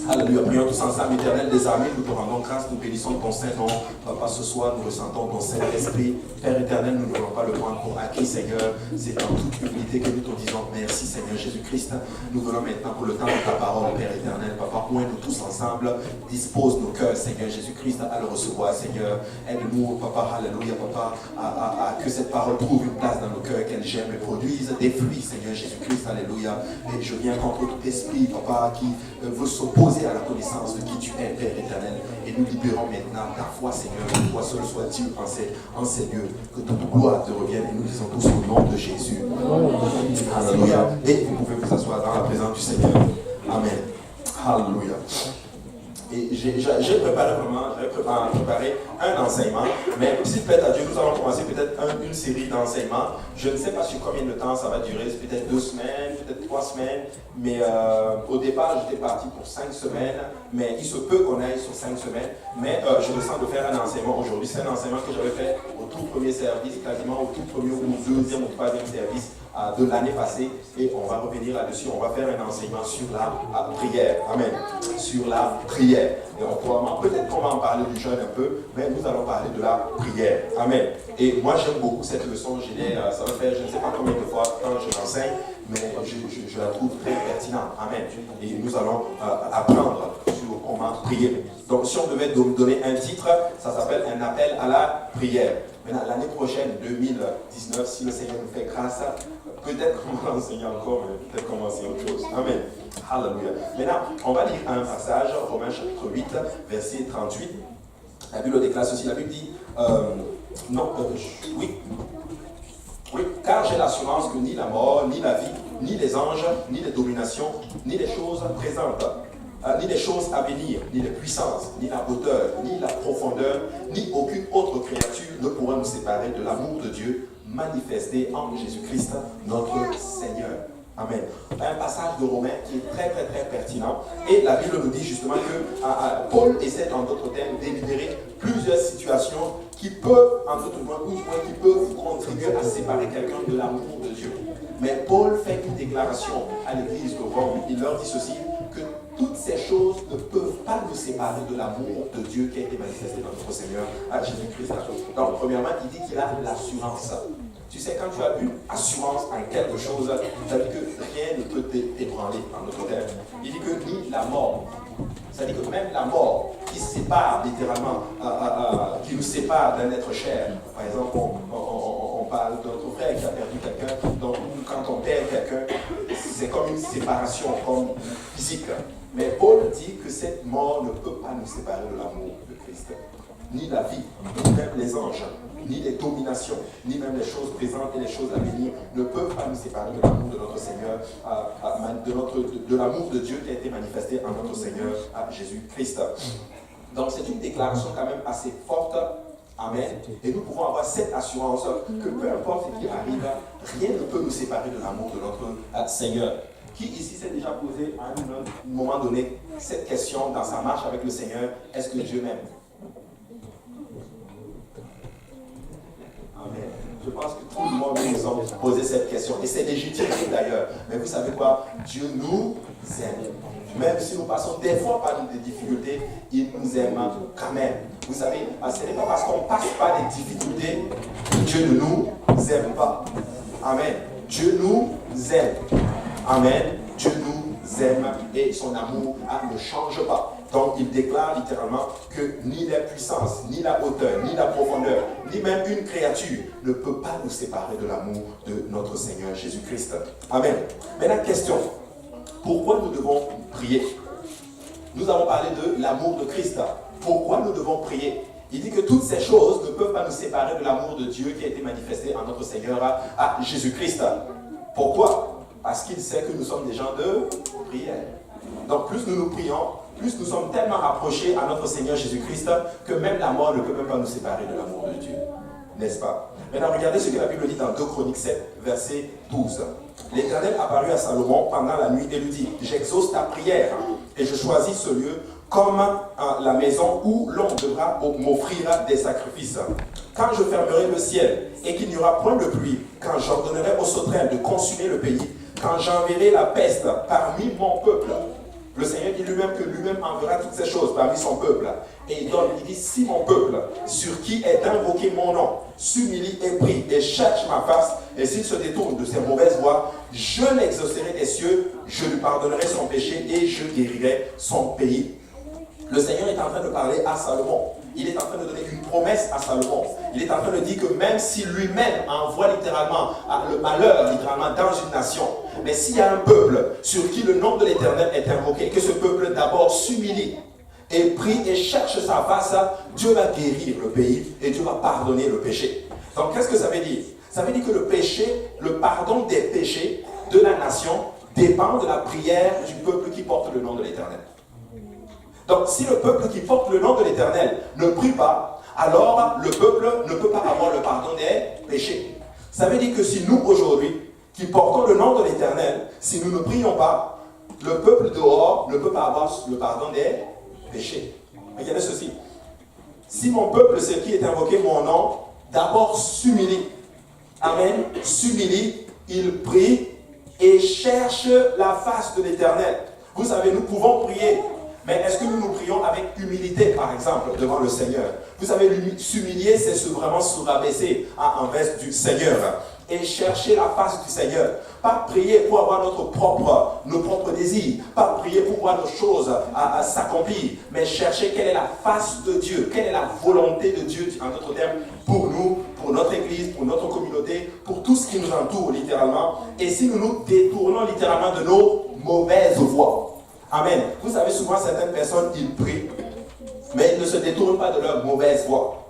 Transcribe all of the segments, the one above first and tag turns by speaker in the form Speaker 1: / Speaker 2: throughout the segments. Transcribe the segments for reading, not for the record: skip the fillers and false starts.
Speaker 1: Alléluia. Prions tous ensemble, éternel des armées, nous te rendons grâce, nous bénissons ton Saint-Nom. Papa, ce soir, nous ressentons ton Saint-Esprit. Père éternel, nous ne voulons pas le prendre pour acquis, Seigneur. C'est en toute humilité que nous te disons merci, Seigneur Jésus-Christ. Nous venons maintenant pour le temps de ta parole, Père éternel. Papa, oins-nous tous ensemble. Dispose nos cœurs, Seigneur Jésus-Christ, à le recevoir, Seigneur. Aide-nous, Papa, alléluia, Papa, à que cette parole trouve une place dans nos cœurs, qu'elle germe et produise des fruits, Seigneur Jésus-Christ, alléluia. Et je viens contre tout esprit, Papa, qui veut s'opposer à la connaissance de qui tu es, Père éternel. Et nous libérons maintenant ta foi, Seigneur. Que toi seul soit Dieu en ces lieux. Que toute gloire te revienne. Et nous disons tous au nom de Jésus. Alléluia. Et vous pouvez vous asseoir dans la présence du Seigneur. Amen. Alléluia. Et j'ai préparé un enseignement, mais s'il plaît à Dieu, nous allons commencer peut-être une série d'enseignements. Je ne sais pas sur combien de temps ça va durer, c'est peut-être 2 semaines, peut-être 3 semaines, mais au départ j'étais parti pour 5 semaines, mais il se peut qu'on aille sur 5 semaines, mais je me sens de faire un enseignement aujourd'hui. C'est un enseignement que j'avais fait au tout premier service, quasiment au tout premier ou au deuxième ou troisième service de l'année passée, et on va revenir là-dessus. On va faire un enseignement sur la prière. Amen. Sur la prière. Et on pourra, peut-être qu'on va en parler du jeûne un peu, mais nous allons parler de la prière. Amen. Et moi j'aime beaucoup cette leçon. Ça va faire je ne sais pas combien de fois quand je l'enseigne, mais je la trouve très pertinente. Amen. Et nous allons apprendre sur comment prier. Donc si on devait donner un titre, ça s'appelle un appel à la prière. Maintenant, l'année prochaine, 2019, si le Seigneur nous fait grâce, peut-être qu'on va l'enseigner encore, mais peut-être qu'on va enseigner autre chose. Amen. Alléluia. Maintenant, on va lire un passage, Romains chapitre 8, verset 38. La Bible déclare ceci, la Bible dit, oui, car j'ai l'assurance que ni la mort, ni la vie, ni les anges, ni les dominations, ni les choses présentes, ni les choses à venir, ni les puissances, ni la hauteur, ni la profondeur, ni aucune autre créature ne pourra nous séparer de l'amour de Dieu manifesté en Jésus-Christ, notre Seigneur. Amen. Un passage de Romains qui est très, très, très pertinent. Et la Bible nous dit justement que Paul essaie, en d'autres termes, d'énumérer plusieurs situations qui peuvent, en d'autres termes, qui peuvent contribuer à séparer quelqu'un de l'amour de Dieu. Mais Paul fait une déclaration à l'église de Rome. Il leur dit ceci, que toutes ces choses ne peuvent pas nous séparer de l'amour de Dieu qui a été manifesté dans notre Seigneur, à Jésus-Christ. Donc, premièrement, il dit qu'il a l'assurance. Tu sais, quand tu as une assurance en quelque chose, ça dit que rien ne peut t'ébranler, en d'autres termes. Il dit que ni la mort, ça dit que même la mort qui sépare littéralement, qui nous sépare d'un être cher. Par exemple, on parle de notre frère qui a perdu quelqu'un, donc quand on perd quelqu'un, c'est comme une séparation, comme physique. Mais Paul dit que cette mort ne peut pas nous séparer de l'amour de Christ. Ni la vie, ni même les anges, ni les dominations, ni même les choses présentes et les choses à venir ne peuvent pas nous séparer de l'amour de notre Seigneur, de l'amour de Dieu qui a été manifesté en notre Seigneur, à Jésus-Christ. Donc c'est une déclaration quand même assez forte. Amen. Et nous pouvons avoir cette assurance que peu importe ce qui arrive, rien ne peut nous séparer de l'amour de notre Seigneur. Qui ici s'est déjà posé à un moment donné cette question dans sa marche avec le Seigneur, est-ce que Dieu m'aime? Amen. Je pense que tout le monde nous a posé cette question. Et c'est légitime d'ailleurs. Mais vous savez quoi? Dieu nous aime. Même si nous passons des fois par des difficultés, il nous aime quand même. Vous savez, ce n'est pas parce qu'on passe par des difficultés que Dieu ne nous aime pas. Amen. Dieu nous aime. Amen. Dieu nous aime et son amour ne change pas. Donc il déclare littéralement que ni la puissance, ni la hauteur, ni la profondeur, ni même une créature ne peut pas nous séparer de l'amour de notre Seigneur Jésus-Christ. Amen. Maintenant, question. Pourquoi nous devons prier? Nous avons parlé de l'amour de Christ. Pourquoi nous devons prier? Il dit que toutes ces choses ne peuvent pas nous séparer de l'amour de Dieu qui a été manifesté en notre Seigneur à Jésus-Christ. Pourquoi? Parce qu'il sait que nous sommes des gens de prière. Donc plus nous nous prions, plus nous sommes tellement rapprochés à notre Seigneur Jésus-Christ que même la mort ne peut même pas nous séparer de l'amour de Dieu. N'est-ce pas? Maintenant, regardez ce que la Bible dit dans 2 Chroniques 7, verset 12. L'Éternel apparut à Salomon pendant la nuit et lui dit, j'exauce ta prière et je choisis ce lieu comme la maison où l'on devra m'offrir des sacrifices. Quand je fermerai le ciel et qu'il n'y aura point de pluie, quand j'ordonnerai aux sauterelles de consumer le pays, quand j'enverrai la peste parmi mon peuple, Le Seigneur dit lui-même que lui-même enverra toutes ces choses parmi son peuple. Et il dit, si mon peuple, sur qui est invoqué mon nom, s'humilie et prie et cherche ma face, et s'il se détourne de ses mauvaises voies, je l'exaucerai des cieux, je lui pardonnerai son péché et je guérirai son pays. Le Seigneur est en train de parler à Salomon. Il est en train de donner une promesse à Salomon. Il est en train de dire que même si lui-même envoie littéralement le malheur littéralement dans une nation, mais s'il y a un peuple sur qui le nom de l'Éternel est invoqué, que ce peuple d'abord s'humilie et prie et cherche sa face, Dieu va guérir le pays et Dieu va pardonner le péché. Donc qu'est-ce que ça veut dire? Ça veut dire que le péché, le pardon des péchés de la nation dépend de la prière du peuple qui porte le nom de l'Éternel. Donc, si le peuple qui porte le nom de l'Éternel ne prie pas, alors le peuple ne peut pas avoir le pardon des péchés. Ça veut dire que si nous, aujourd'hui, qui portons le nom de l'Éternel, si nous ne prions pas, le peuple dehors ne peut pas avoir le pardon des péchés. Regardez ceci. Si mon peuple, c'est qui est invoqué mon nom, d'abord s'humilie. Amen. S'humilie, il prie et cherche la face de l'Éternel. Vous savez, nous pouvons prier. Mais est-ce que nous prions avec humilité, par exemple, devant le Seigneur? Vous savez, s'humilier, c'est vraiment se rabaisser en veste du Seigneur et chercher la face du Seigneur. Pas prier pour avoir nos propres désirs, pas prier pour voir nos choses à s'accomplir, mais chercher quelle est la face de Dieu, quelle est la volonté de Dieu, en d'autres termes, pour nous, pour notre Église, pour notre communauté, pour tout ce qui nous entoure, littéralement. Et si nous nous détournons littéralement de nos mauvaises voies. Amen. Vous savez, souvent, certaines personnes, ils prient, mais ils ne se détournent pas de leur mauvaise voie.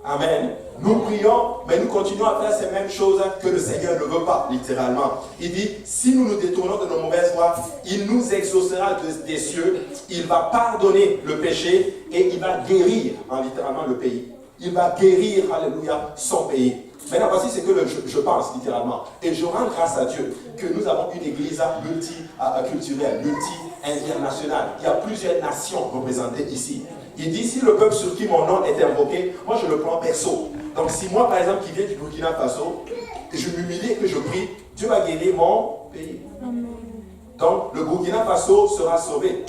Speaker 1: Amen. Nous prions, mais nous continuons à faire ces mêmes choses que le Seigneur ne veut pas, littéralement. Il dit, si nous nous détournons de nos mauvaises voies, il nous exaucera des cieux, il va pardonner le péché et il va guérir, littéralement, le pays. Il va guérir, alléluia, son pays. Maintenant, voici ce que je pense littéralement. Et je rends grâce à Dieu que nous avons une église multiculturelle, multi-internationale. Il y a plusieurs nations représentées ici. Il dit, si le peuple sur qui mon nom est invoqué, moi je le prends perso. Donc si moi, par exemple, qui viens du Burkina Faso, et je m'humilie et que je prie, Dieu va guérir mon pays. Donc le Burkina Faso sera sauvé.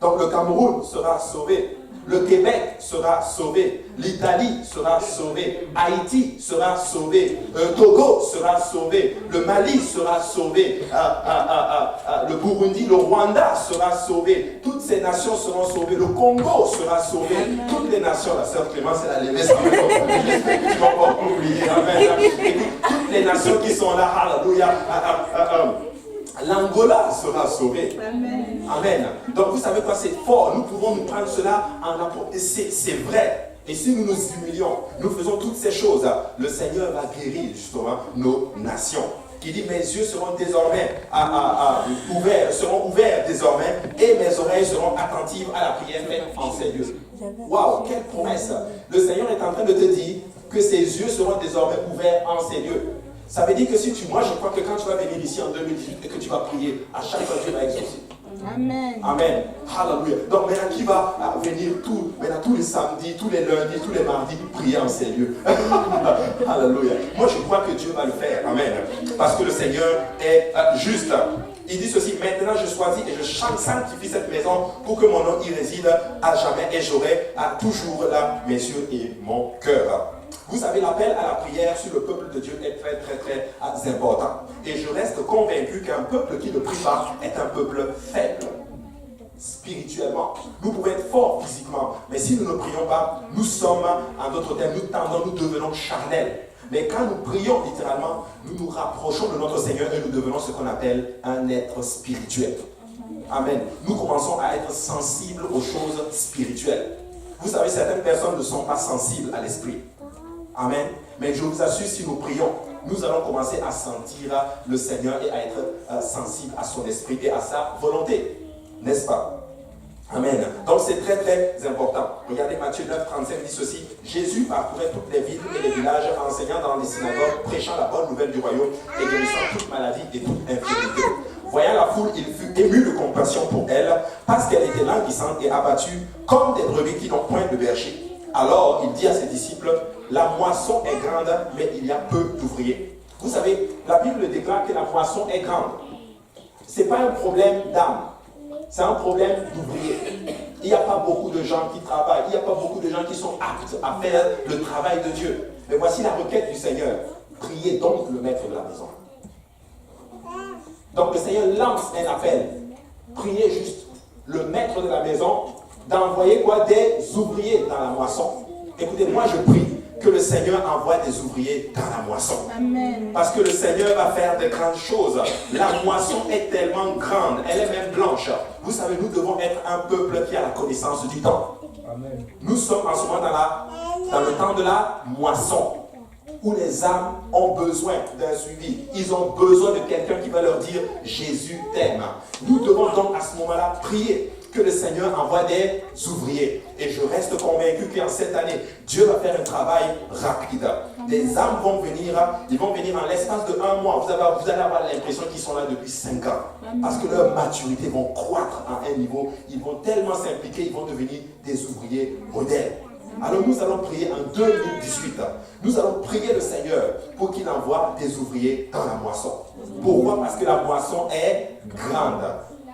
Speaker 1: Donc le Cameroun sera sauvé. Le Québec sera sauvé, l'Italie sera sauvée, Haïti sera sauvé, Togo sera sauvé, le Mali sera sauvé, le Burundi, le Rwanda sera sauvé, toutes ces nations seront sauvées, le Congo sera sauvé, toutes les nations, la sœur Clémence, elle a levé sa main, j'espère que tu vas pas oublier, amen. Toutes les nations qui sont là, alléluia, l'Angola sera sauvé. Amen. Amen. Donc vous savez quoi, c'est fort. Nous pouvons nous prendre cela en apporter. C'est vrai. Et si nous nous humilions, nous faisons toutes ces choses, le Seigneur va guérir justement nos nations. Il dit, mes yeux seront désormais ouverts désormais, et mes oreilles seront attentives à la prière faite en ces lieux. Waouh, quelle promesse. Le Seigneur est en train de te dire que ses yeux seront désormais ouverts en ces lieux. Ça veut dire que moi je crois que quand tu vas venir ici en 2018 et que tu vas prier, à chaque fois Dieu va exaucer. Amen. Amen. Alléluia. Donc maintenant qui va venir tous les samedis, tous les lundis, tous les mardis, prier en ces lieux. Alléluia. Moi je crois que Dieu va le faire. Amen. Parce que le Seigneur est juste. Il dit ceci, maintenant je choisis et je sanctifie cette maison pour que mon nom y réside à jamais et j'aurai toujours là mes yeux et mon cœur. Vous savez, l'appel à la prière sur le peuple de Dieu est très, très, très important. Et je reste convaincu qu'un peuple qui ne prie pas est un peuple faible, spirituellement. Nous pouvons être forts physiquement, mais si nous ne prions pas, nous sommes, en d'autres termes, nous devenons charnels. Mais quand nous prions littéralement, nous nous rapprochons de notre Seigneur et nous devenons ce qu'on appelle un être spirituel. Amen. Nous commençons à être sensibles aux choses spirituelles. Vous savez, certaines personnes ne sont pas sensibles à l'esprit. Amen. Mais je vous assure, si nous prions, nous allons commencer à sentir le Seigneur et à être sensibles à son esprit et à sa volonté. N'est-ce pas? Amen. Donc c'est très très important. Regardez Matthieu 9, 35 dit ceci. Jésus parcourait toutes les villes et les villages, enseignant dans les synagogues, prêchant la bonne nouvelle du royaume et guérissant toute maladie et toute infirmité. Voyant la foule, il fut ému de compassion pour elle, parce qu'elle était languissante et abattue, comme des brebis qui n'ont point de berger. Alors il dit à ses disciples, la moisson est grande, mais il y a peu d'ouvriers. Vous savez, la Bible déclare que la moisson est grande. Ce n'est pas un problème d'âme, c'est un problème d'ouvrier. Il n'y a pas beaucoup de gens qui travaillent, il n'y a pas beaucoup de gens qui sont aptes à faire le travail de Dieu. Mais voici la requête du Seigneur. Priez donc le maître de la maison. Donc le Seigneur lance un appel. Priez juste le maître de la maison d'envoyer quoi? Des ouvriers dans la moisson. Écoutez, moi je prie que le Seigneur envoie des ouvriers dans la moisson.
Speaker 2: Amen.
Speaker 1: Parce que le Seigneur va faire de grandes choses. La moisson est tellement grande, elle est même blanche. Vous savez, nous devons être un peuple qui a la connaissance du temps.
Speaker 3: Amen.
Speaker 1: Nous sommes en ce moment dans le temps de la moisson, où les âmes ont besoin d'un suivi. Ils ont besoin de quelqu'un qui va leur dire « Jésus t'aime ». Nous devons donc à ce moment-là prier que le Seigneur envoie des ouvriers. Et je reste convaincu qu'en cette année, Dieu va faire un travail rapide. Des âmes vont venir, ils vont venir en l'espace de 1 mois. Vous allez avoir l'impression qu'ils sont là depuis 5 ans. Parce que leur maturité vont croître à un niveau. Ils vont tellement s'impliquer, ils vont devenir des ouvriers modèles. Alors nous allons prier en 2018. Nous allons prier le Seigneur pour qu'il envoie des ouvriers dans la moisson. Pourquoi? Parce que la moisson est grande.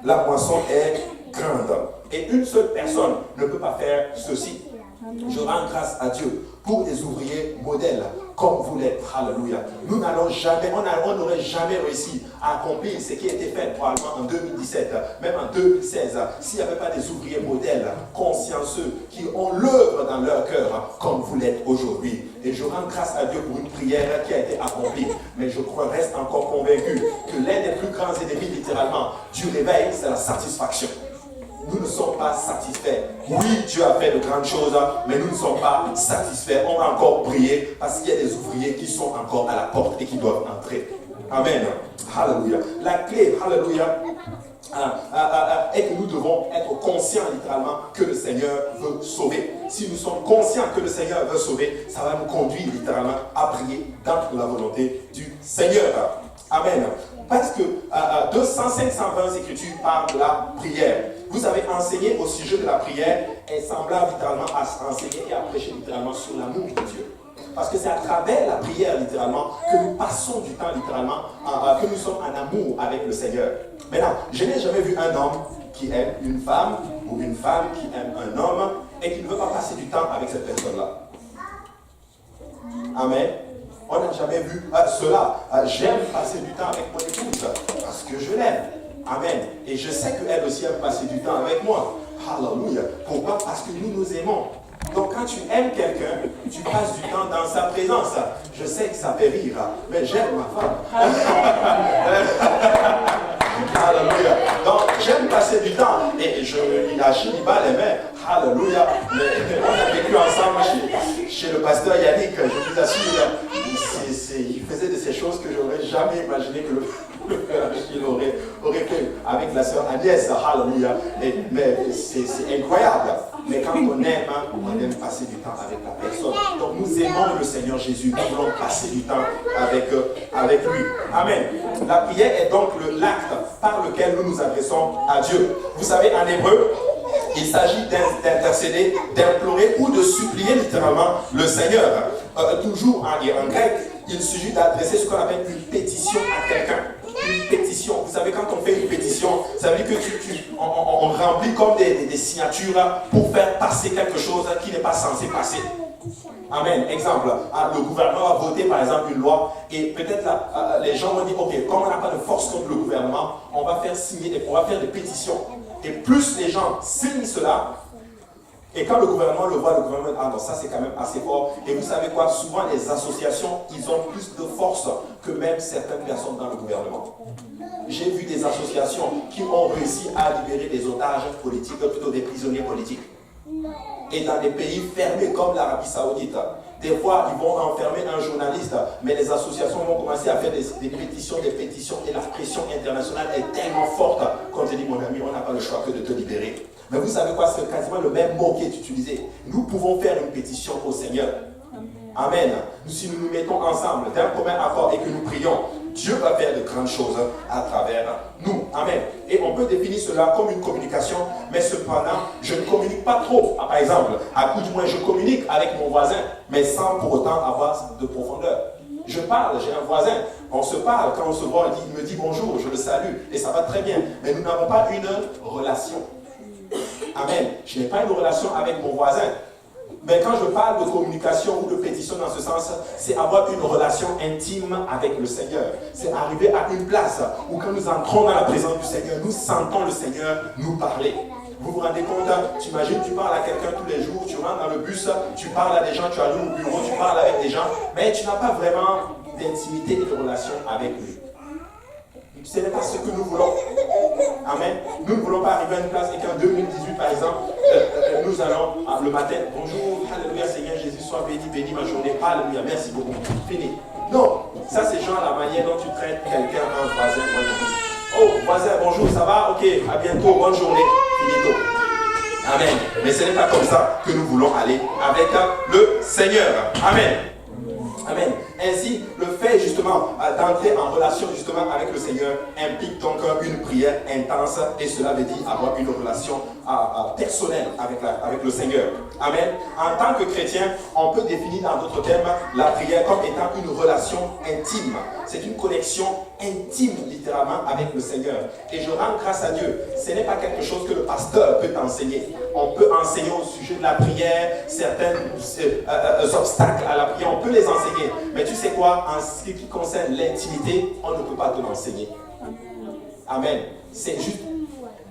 Speaker 1: La moisson est grande. Et une seule personne ne peut pas faire ceci. Je rends grâce à Dieu pour des ouvriers modèles comme vous l'êtes. Alléluia. Nous n'allons jamais, on n'aurait jamais réussi à accomplir ce qui a été fait probablement en 2017, même en 2016, s'il n'y avait pas des ouvriers modèles, consciencieux, qui ont l'œuvre dans leur cœur comme vous l'êtes aujourd'hui. Et je rends grâce à Dieu pour une prière qui a été accomplie. Mais je reste encore convaincu que l'un des plus grands ennemis, littéralement, du réveil, c'est la satisfaction. Nous ne sommes pas satisfaits. Oui, Dieu a fait de grandes choses, mais nous ne sommes pas satisfaits. On va encore prier parce qu'il y a des ouvriers qui sont encore à la porte et qui doivent entrer. Amen. Alléluia. La clé, alléluia, est que nous devons être conscients littéralement que le Seigneur veut sauver. Si nous sommes conscients que le Seigneur veut sauver, ça va nous conduire littéralement à prier dans la volonté du Seigneur. Amen. Parce que 520 écritures parlent de la prière. Vous avez enseigné au sujet de la prière est semblable littéralement à enseigner et à prêcher littéralement sur l'amour de Dieu. Parce que c'est à travers la prière littéralement que nous passons du temps littéralement, que nous sommes en amour avec le Seigneur. Maintenant, je n'ai jamais vu un homme qui aime une femme ou une femme qui aime un homme et qui ne veut pas passer du temps avec cette personne-là. Amen. On n'a jamais vu cela. J'aime passer du temps avec mon épouse parce que je l'aime. Amen. Et je sais qu'elle aussi aime passer du temps avec moi. Alléluia. Pourquoi? Parce que nous nous aimons. Donc quand tu aimes quelqu'un, tu passes du temps dans sa présence. Je sais que ça fait rire, mais j'aime ma femme. Alléluia. Donc j'aime passer du temps. Et il a Chiniba les mains. Alléluia. Mais on a vécu ensemble chez le pasteur Yannick. Je vous assure, il faisait de ces choses que je n'aurais jamais imaginé que le frère Achille aurait fait avec la sœur Agnès. Alléluia. Mais c'est incroyable. Mais quand on aime passer du temps avec la personne. Donc nous aimons le Seigneur Jésus. Nous voulons passer du temps avec lui. Amen. La prière est donc l'acte par lequel nous nous adressons à Dieu. Vous savez, en hébreu, il s'agit d'intercéder, d'implorer ou de supplier littéralement le Seigneur. Toujours en grec, il s'agit d'adresser ce qu'on appelle une pétition à quelqu'un. Une pétition. Vous savez, quand on fait une pétition, ça veut dire que on remplit comme des signatures pour faire passer quelque chose qui n'est pas censé passer. Amen. Exemple, le gouvernement va voter par exemple une loi et peut-être les gens vont dire, ok, comme on n'a pas de force contre le gouvernement, on va faire signer, on va faire des pétitions. Et plus les gens signent cela, et quand le gouvernement le voit, le gouvernement dit, ah non, ça c'est quand même assez fort. Et vous savez quoi, souvent les associations, ils ont plus de force que même certaines personnes dans le gouvernement. J'ai vu des associations qui ont réussi à libérer des otages politiques, plutôt des prisonniers politiques. Et dans des pays fermés comme l'Arabie Saoudite, des fois ils vont enfermer un journaliste, mais les associations vont commencer à faire des pétitions, et la pression internationale est tellement forte qu'on te dit, mon ami, on n'a pas le choix que de te libérer. Mais vous savez quoi, c'est quasiment le même mot qui est utilisé. Nous pouvons faire une pétition au Seigneur. Amen. Si nous nous mettons ensemble d'un commun accord et que nous prions, Dieu va faire de grandes choses à travers nous. Amen. Et on peut définir cela comme une communication, mais cependant, je ne communique pas trop. Par exemple, à coup du moins, je communique avec mon voisin, mais sans pour autant avoir de profondeur. Je parle, j'ai un voisin, on se parle, quand on se voit, il me dit bonjour, je le salue, et ça va très bien. Mais nous n'avons pas une relation. Amen. Je n'ai pas une relation avec mon voisin. Mais quand je parle de communication ou de pétition dans ce sens, c'est avoir une relation intime avec le Seigneur. C'est arriver à une place où quand nous entrons dans la présence du Seigneur, nous sentons le Seigneur nous parler. Vous vous rendez compte, tu imagines, tu parles à quelqu'un tous les jours, tu rentres dans le bus, tu parles à des gens, tu allumes au bureau, tu parles avec des gens, mais tu n'as pas vraiment d'intimité et de relation avec lui. Ce n'est pas ce que nous voulons. Amen. Nous ne voulons pas arriver à une place et qu'en 2018, par exemple, nous allons le matin, bonjour, alléluia, Seigneur Jésus, sois béni, béni ma journée, alléluia, merci beaucoup, fini. Non, ça c'est genre la manière dont tu traites quelqu'un, un voisin, un ami. Oh, voisin, bonjour, ça va? Ok, à bientôt, bonne journée, finito. Amen. Mais ce n'est pas comme ça que nous voulons aller avec le Seigneur. Amen. Amen. Ainsi, le fait justement d'entrer en relation justement avec le Seigneur implique donc une prière intense et cela veut dire avoir une relation personnelle avec le Seigneur. Amen. En tant que chrétien, on peut définir dans d'autres termes la prière comme étant une relation intime. C'est une connexion intime littéralement avec le Seigneur. Et je rends grâce à Dieu. Ce n'est pas quelque chose que le pasteur peut enseigner. On peut enseigner au sujet de la prière, certains obstacles à la prière, on peut les enseigner. Mais tu sais quoi, en ce qui concerne l'intimité, on ne peut pas te l'enseigner. Amen. C'est juste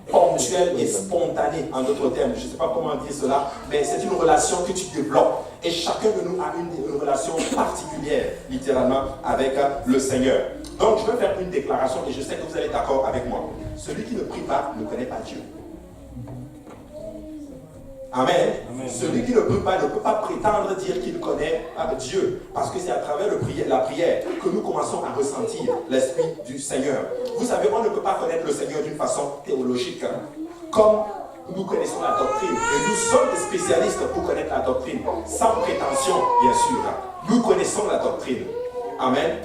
Speaker 1: ponctuel et spontané, en d'autres termes. Je ne sais pas comment dire cela, mais c'est une relation que tu développes. Et chacun de nous a une relation particulière, littéralement, avec le Seigneur. Donc, je vais faire une déclaration et je sais que vous allez être d'accord avec moi. Celui qui ne prie pas ne connaît pas Dieu. Amen. Amen. Celui qui ne peut pas prétendre dire qu'il connaît Dieu. Parce que c'est à travers la prière que nous commençons à ressentir l'Esprit du Seigneur. Vous savez, on ne peut pas connaître le Seigneur d'une façon théologique. Comme nous connaissons la doctrine. Et nous sommes des spécialistes pour connaître la doctrine. Sans prétention, bien sûr. Nous connaissons la doctrine. Amen.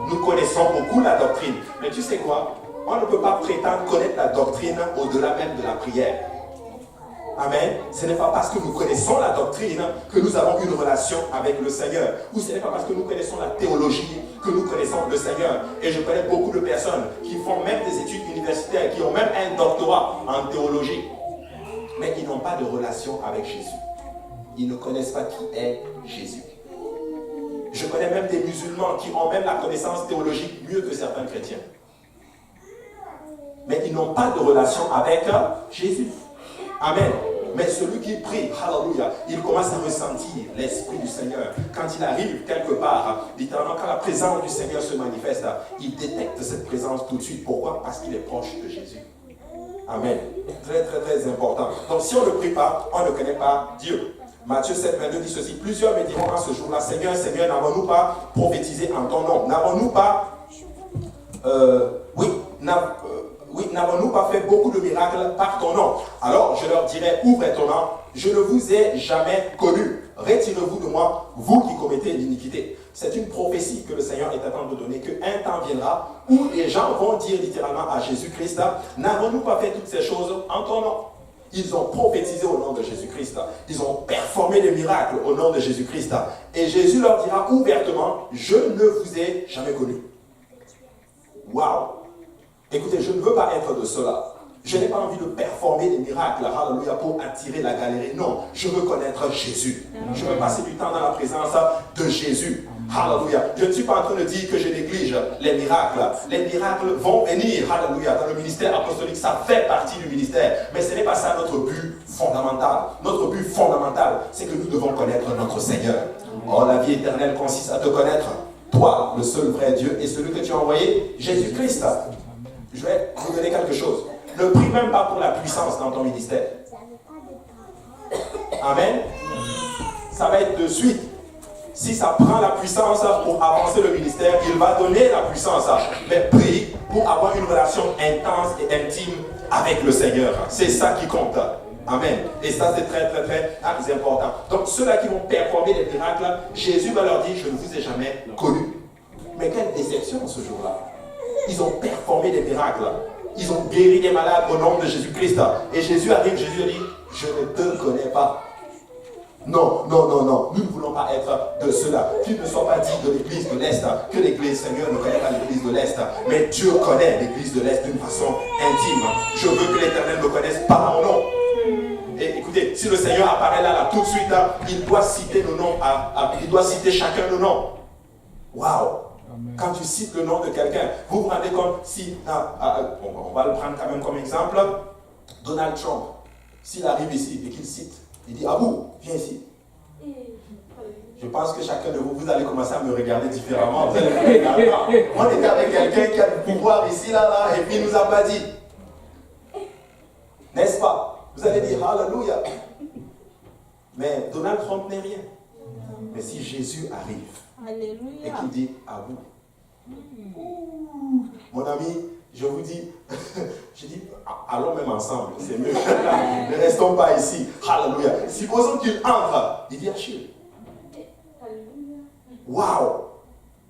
Speaker 1: Nous connaissons beaucoup la doctrine. Mais tu sais quoi? On ne peut pas prétendre connaître la doctrine au-delà même de la prière. Amen. Ce n'est pas parce que nous connaissons la doctrine que nous avons une relation avec le Seigneur. Ou ce n'est pas parce que nous connaissons la théologie que nous connaissons le Seigneur. Et je connais beaucoup de personnes qui font même des études universitaires, qui ont même un doctorat en théologie. Mais qui n'ont pas de relation avec Jésus. Ils ne connaissent pas qui est Jésus. Je connais même des musulmans qui ont même la connaissance théologique mieux que certains chrétiens. Mais ils n'ont pas de relation avec Jésus. Amen. Mais celui qui prie, hallelujah, il commence à ressentir l'Esprit du Seigneur. Quand il arrive quelque part, littéralement, quand la présence du Seigneur se manifeste, il détecte cette présence tout de suite. Pourquoi? Parce qu'il est proche de Jésus. Amen. Très, très, très important. Donc, si on ne prie pas, on ne connaît pas Dieu. Matthieu 7, 22 dit ceci. Plusieurs me diront à ce jour-là, Seigneur, Seigneur, n'avons-nous pas prophétisé en ton nom? N'avons-nous pas... n'avons-nous pas fait beaucoup de miracles par ton nom? Alors je leur dirai, ouvrez ton nom, je ne vous ai jamais connu. Retirez-vous de moi, vous qui commettez l'iniquité. C'est une prophétie que le Seigneur est en train de donner, qu'un temps viendra où les gens vont dire littéralement à Jésus-Christ, n'avons-nous pas fait toutes ces choses en ton nom? Ils ont prophétisé au nom de Jésus-Christ. Ils ont performé des miracles au nom de Jésus-Christ. Et Jésus leur dira ouvertement, je ne vous ai jamais connu. Waouh! Écoutez, je ne veux pas être de cela. Je n'ai pas envie de performer des miracles, hallelujah, pour attirer la galerie. Non, je veux connaître Jésus. Je veux passer du temps dans la présence de Jésus. Hallelujah. Je ne suis pas en train de dire que je néglige les miracles. Les miracles vont venir, hallelujah, dans le ministère apostolique. Ça fait partie du ministère. Mais ce n'est pas ça notre but fondamental. Notre but fondamental, c'est que nous devons connaître notre Seigneur. Oh, la vie éternelle consiste à te connaître. Toi, le seul vrai Dieu, et celui que tu as envoyé, Jésus-Christ. Je vais vous donner quelque chose. Ne prie même pas pour la puissance dans ton ministère. Amen. Ça va être de suite. Si ça prend la puissance pour avancer le ministère, il va donner la puissance. Mais prie pour avoir une relation intense et intime avec le Seigneur. C'est ça qui compte. Amen. Et ça, c'est très, très, très important. Donc, ceux-là qui vont performer les miracles, Jésus va leur dire, je ne vous ai jamais connu. Mais quelle déception ce jour-là. Ils ont performé des miracles. Ils ont guéri des malades au nom de Jésus-Christ. Et Jésus arrive, Jésus dit, je ne te connais pas. Non, non, non, non. Nous ne voulons voulons pas être de cela. Qu'il ne soit pas dit de l'église de l'Est, que l'église, Seigneur, ne connaît pas l'église de l'Est, mais Dieu connaît l'église de l'Est d'une façon intime. Je veux que l'Éternel me connaisse par mon nom. Et écoutez, si le Seigneur apparaît là, tout de suite, là, il doit citer nos noms, il doit citer chacun nos noms. Waouh! Quand tu cites le nom de quelqu'un, vous vous rendez compte si, on va le prendre quand même comme exemple, Donald Trump, s'il arrive ici et qu'il cite, il dit, Abou, viens ici. Je pense que chacun de vous, vous allez commencer à me regarder différemment. Vous allez me regarder. On était avec quelqu'un qui a le pouvoir ici, là, et puis il ne nous a pas dit. N'est-ce pas? Vous allez dire, Alléluia. Mais Donald Trump n'est rien. Mais si Jésus arrive,
Speaker 2: Alléluia,
Speaker 1: et qu'il dit, Abou, mon ami, je vous dis, je dis, allons même ensemble, c'est mieux. Ne restons pas ici. Alléluia. Supposons qu'il entre, il dit Achille. Waouh!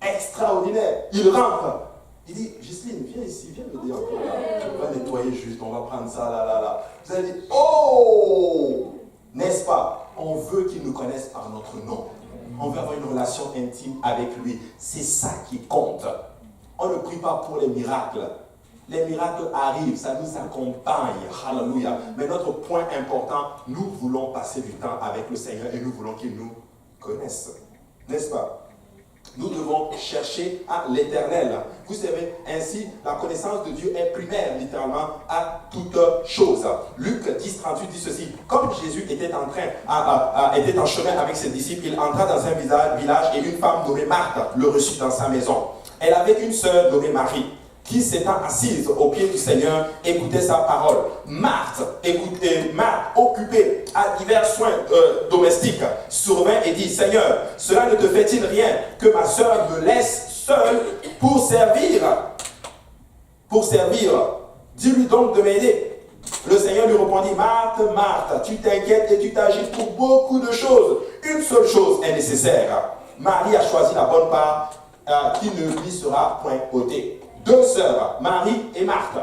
Speaker 1: Extraordinaire. Il rentre. Il dit, Justine, viens ici, viens m'aider un peu là. On va nettoyer juste, on va prendre ça là. Vous allez dire, oh! N'est-ce pas? On veut qu'il nous connaisse par notre nom. On veut avoir une relation intime avec lui. C'est ça qui compte. On ne prie pas pour les miracles. Les miracles arrivent, ça nous accompagne. Alléluia. Mais notre point important, nous voulons passer du temps avec le Seigneur et nous voulons qu'il nous connaisse. N'est-ce pas? Nous devons chercher à l'Éternel. Vous savez, ainsi, la connaissance de Dieu est primaire, littéralement, à toute chose. Luc 10, 38 dit ceci. Comme Jésus était était en chemin avec ses disciples, il entra dans un village et une femme nommée Marthe le reçut dans sa maison. Elle avait une sœur nommée Marie, qui s'étant assise aux pieds du Seigneur, écoutait sa parole. Marthe, occupée à divers soins domestiques, survint et dit, Seigneur, cela ne te fait-il rien que ma sœur me laisse seule pour servir? Dis-lui donc de m'aider. Le Seigneur lui répondit, Marthe, Marthe, tu t'inquiètes et tu t'agites pour beaucoup de choses. Une seule chose est nécessaire. Marie a choisi la bonne part qui ne lui sera point ôtée. Deux sœurs, Marie et Marthe.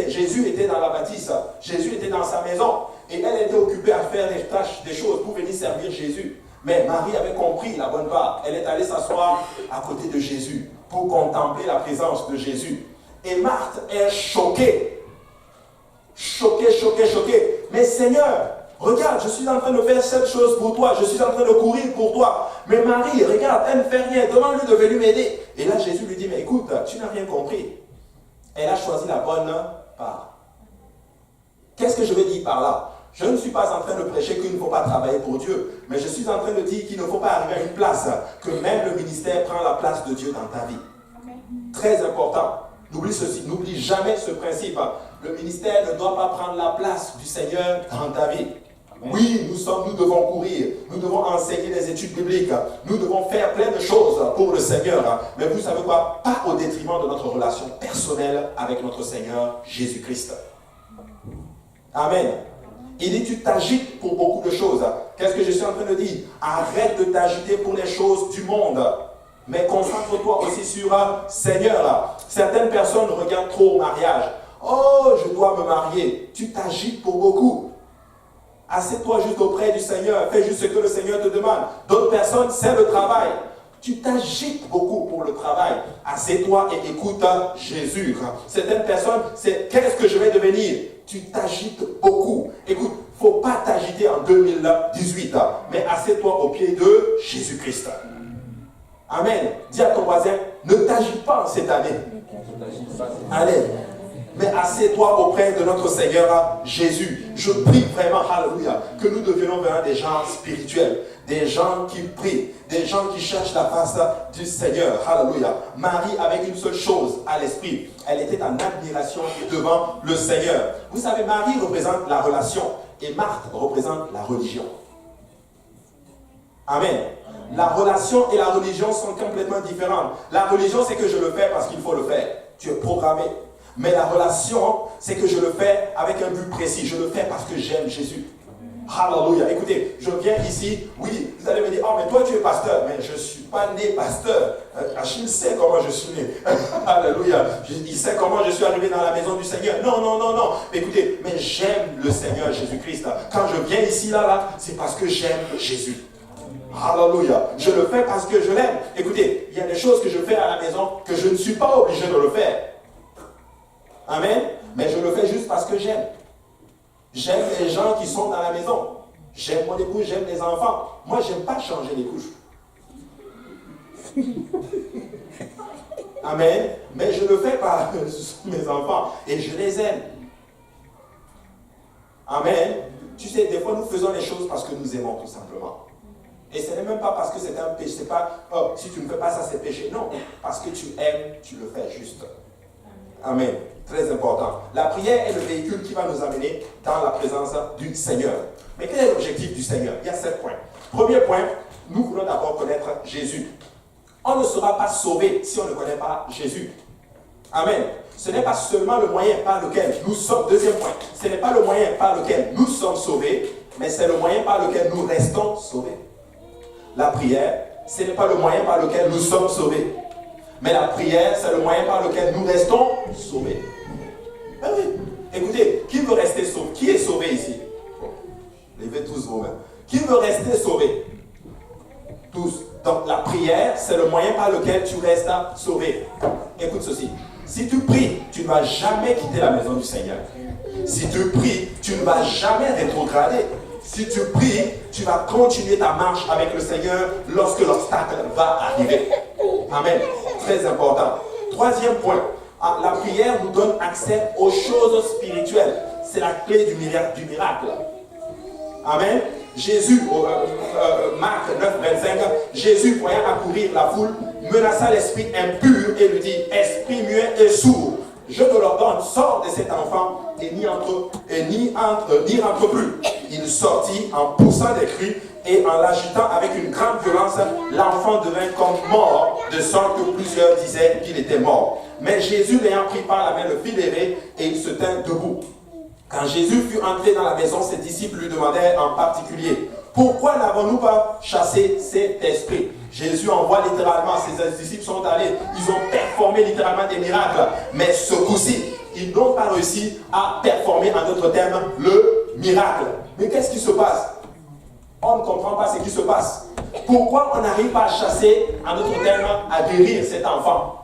Speaker 1: Jésus était dans la bâtisse, Jésus était dans sa maison et elle était occupée à faire des tâches, des choses pour venir servir Jésus. Mais Marie avait compris la bonne part. Elle est allée s'asseoir à côté de Jésus pour contempler la présence de Jésus. Et Marthe est choquée. Choquée. Mais Seigneur, regarde, je suis en train de faire cette chose pour toi. Je suis en train de courir pour toi. Mais Marie, regarde, elle ne fait rien. Demande-lui de venir m'aider. Et là, Jésus lui dit, mais écoute, tu n'as rien compris. Elle a choisi la bonne part. Qu'est-ce que je veux dire par là? Je ne suis pas en train de prêcher qu'il ne faut pas travailler pour Dieu. Mais je suis en train de dire qu'il ne faut pas arriver à une place que même le ministère prend la place de Dieu dans ta vie. Très important. N'oublie ceci, n'oublie jamais ce principe. Le ministère ne doit pas prendre la place du Seigneur dans ta vie. Oui, nous devons courir, nous devons enseigner des études bibliques, nous devons faire plein de choses pour le Seigneur. Mais vous savez quoi? Pas au détriment de notre relation personnelle avec notre Seigneur Jésus-Christ. Amen. Il dit, tu t'agites pour beaucoup de choses. Qu'est-ce que je suis en train de dire? Arrête de t'agiter pour les choses du monde. Mais concentre-toi aussi sur Seigneur. Certaines personnes regardent trop au mariage. Oh, je dois me marier. Tu t'agites pour beaucoup. Assieds-toi juste auprès du Seigneur. Fais juste ce que le Seigneur te demande. D'autres personnes, c'est le travail. Tu t'agites beaucoup pour le travail. Assieds-toi et écoute Jésus. Certaines personnes, c'est qu'est-ce que je vais devenir? Tu t'agites beaucoup. Écoute, il ne faut pas t'agiter en 2018, mais assieds-toi au pied de Jésus-Christ. Amen. Dis à ton voisin, ne t'agite pas en cette année. Allez. Mais assieds-toi auprès de notre Seigneur Jésus. Je prie vraiment, alléluia, que nous devions vraiment des gens spirituels, des gens qui prient, des gens qui cherchent la face du Seigneur. Alléluia. Marie avait une seule chose à l'esprit. Elle était en admiration devant le Seigneur. Vous savez, Marie représente la relation et Marthe représente la religion. Amen. La relation et la religion sont complètement différentes. La religion, c'est que je le fais parce qu'il faut le faire. Tu es programmé. Mais la relation, c'est que je le fais avec un but précis. Je le fais parce que j'aime Jésus. Alléluia. Écoutez, je viens ici. Oui, vous allez me dire, oh, mais toi tu es pasteur. Mais je ne suis pas né pasteur. Achille sait comment je suis né. Alléluia. Il sait comment je suis arrivé dans la maison du Seigneur. Non. Écoutez, mais j'aime le Seigneur Jésus-Christ. Quand je viens ici, là, c'est parce que j'aime Jésus. Alléluia. Je le fais parce que je l'aime. Écoutez, il y a des choses que je fais à la maison que je ne suis pas obligé de le faire. Amen. Mais je le fais juste parce que j'aime. J'aime les gens qui sont dans la maison. J'aime mon épouse, j'aime les enfants. Moi, je n'aime pas changer les couches. Amen. Mais je le fais par mes enfants et je les aime. Amen. Tu sais, des fois, nous faisons les choses parce que nous aimons tout simplement. Et ce n'est même pas parce que c'est un péché. C'est pas, oh, si tu ne fais pas ça, c'est péché. Non. Parce que tu aimes, tu le fais juste. Amen. Très important. La prière est le véhicule qui va nous amener dans la présence du Seigneur. Mais quel est l'objectif du Seigneur? Il y a 7 points. Premier point, nous voulons d'abord connaître Jésus. On ne sera pas sauvé si on ne connaît pas Jésus. Amen. Ce n'est pas seulement le moyen par lequel nous sommes, deuxième point, ce n'est pas le moyen par lequel nous sommes sauvés, mais c'est le moyen par lequel nous restons sauvés. La prière, ce n'est pas le moyen par lequel nous sommes sauvés, mais la prière, c'est le moyen par lequel nous restons sauvés. Ben oui. Écoutez, qui veut rester sauvé? Qui est sauvé ici? Levez tous vos mains. Qui veut rester sauvé? Tous. Donc la prière, c'est le moyen par lequel tu restes sauvé. Écoute ceci. Si tu pries, tu ne vas jamais quitter la maison du Seigneur. Si tu pries, tu ne vas jamais rétrograder. Si tu pries, tu vas continuer ta marche avec le Seigneur lorsque l'obstacle va arriver. Amen. Très important. Troisième point. La prière nous donne accès aux choses spirituelles. C'est la clé du miracle. Amen. Jésus, Marc 9, 25, Jésus, voyant accourir la foule, menaça l'esprit impur et lui dit, esprit muet et sourd, je te l'ordonne, sors de cet enfant et n'y rentre plus. Il sortit en poussant des cris et en l'agitant avec une grande violence, l'enfant devint comme mort, de sorte que plusieurs disaient qu'il était mort. Mais Jésus, l'ayant pris par la main, le fit lever et il se tint debout. Quand Jésus fut entré dans la maison, ses disciples lui demandèrent en particulier, pourquoi n'avons-nous pas chassé cet esprit? Jésus envoie littéralement, ses disciples sont allés, ils ont performé littéralement des miracles, mais ce coup-ci, ils n'ont pas réussi à performer, en d'autres termes, le miracle. Mais qu'est-ce qui se passe? On ne comprend pas ce qui se passe. Pourquoi on n'arrive pas à chasser, en d'autres termes, à guérir cet enfant?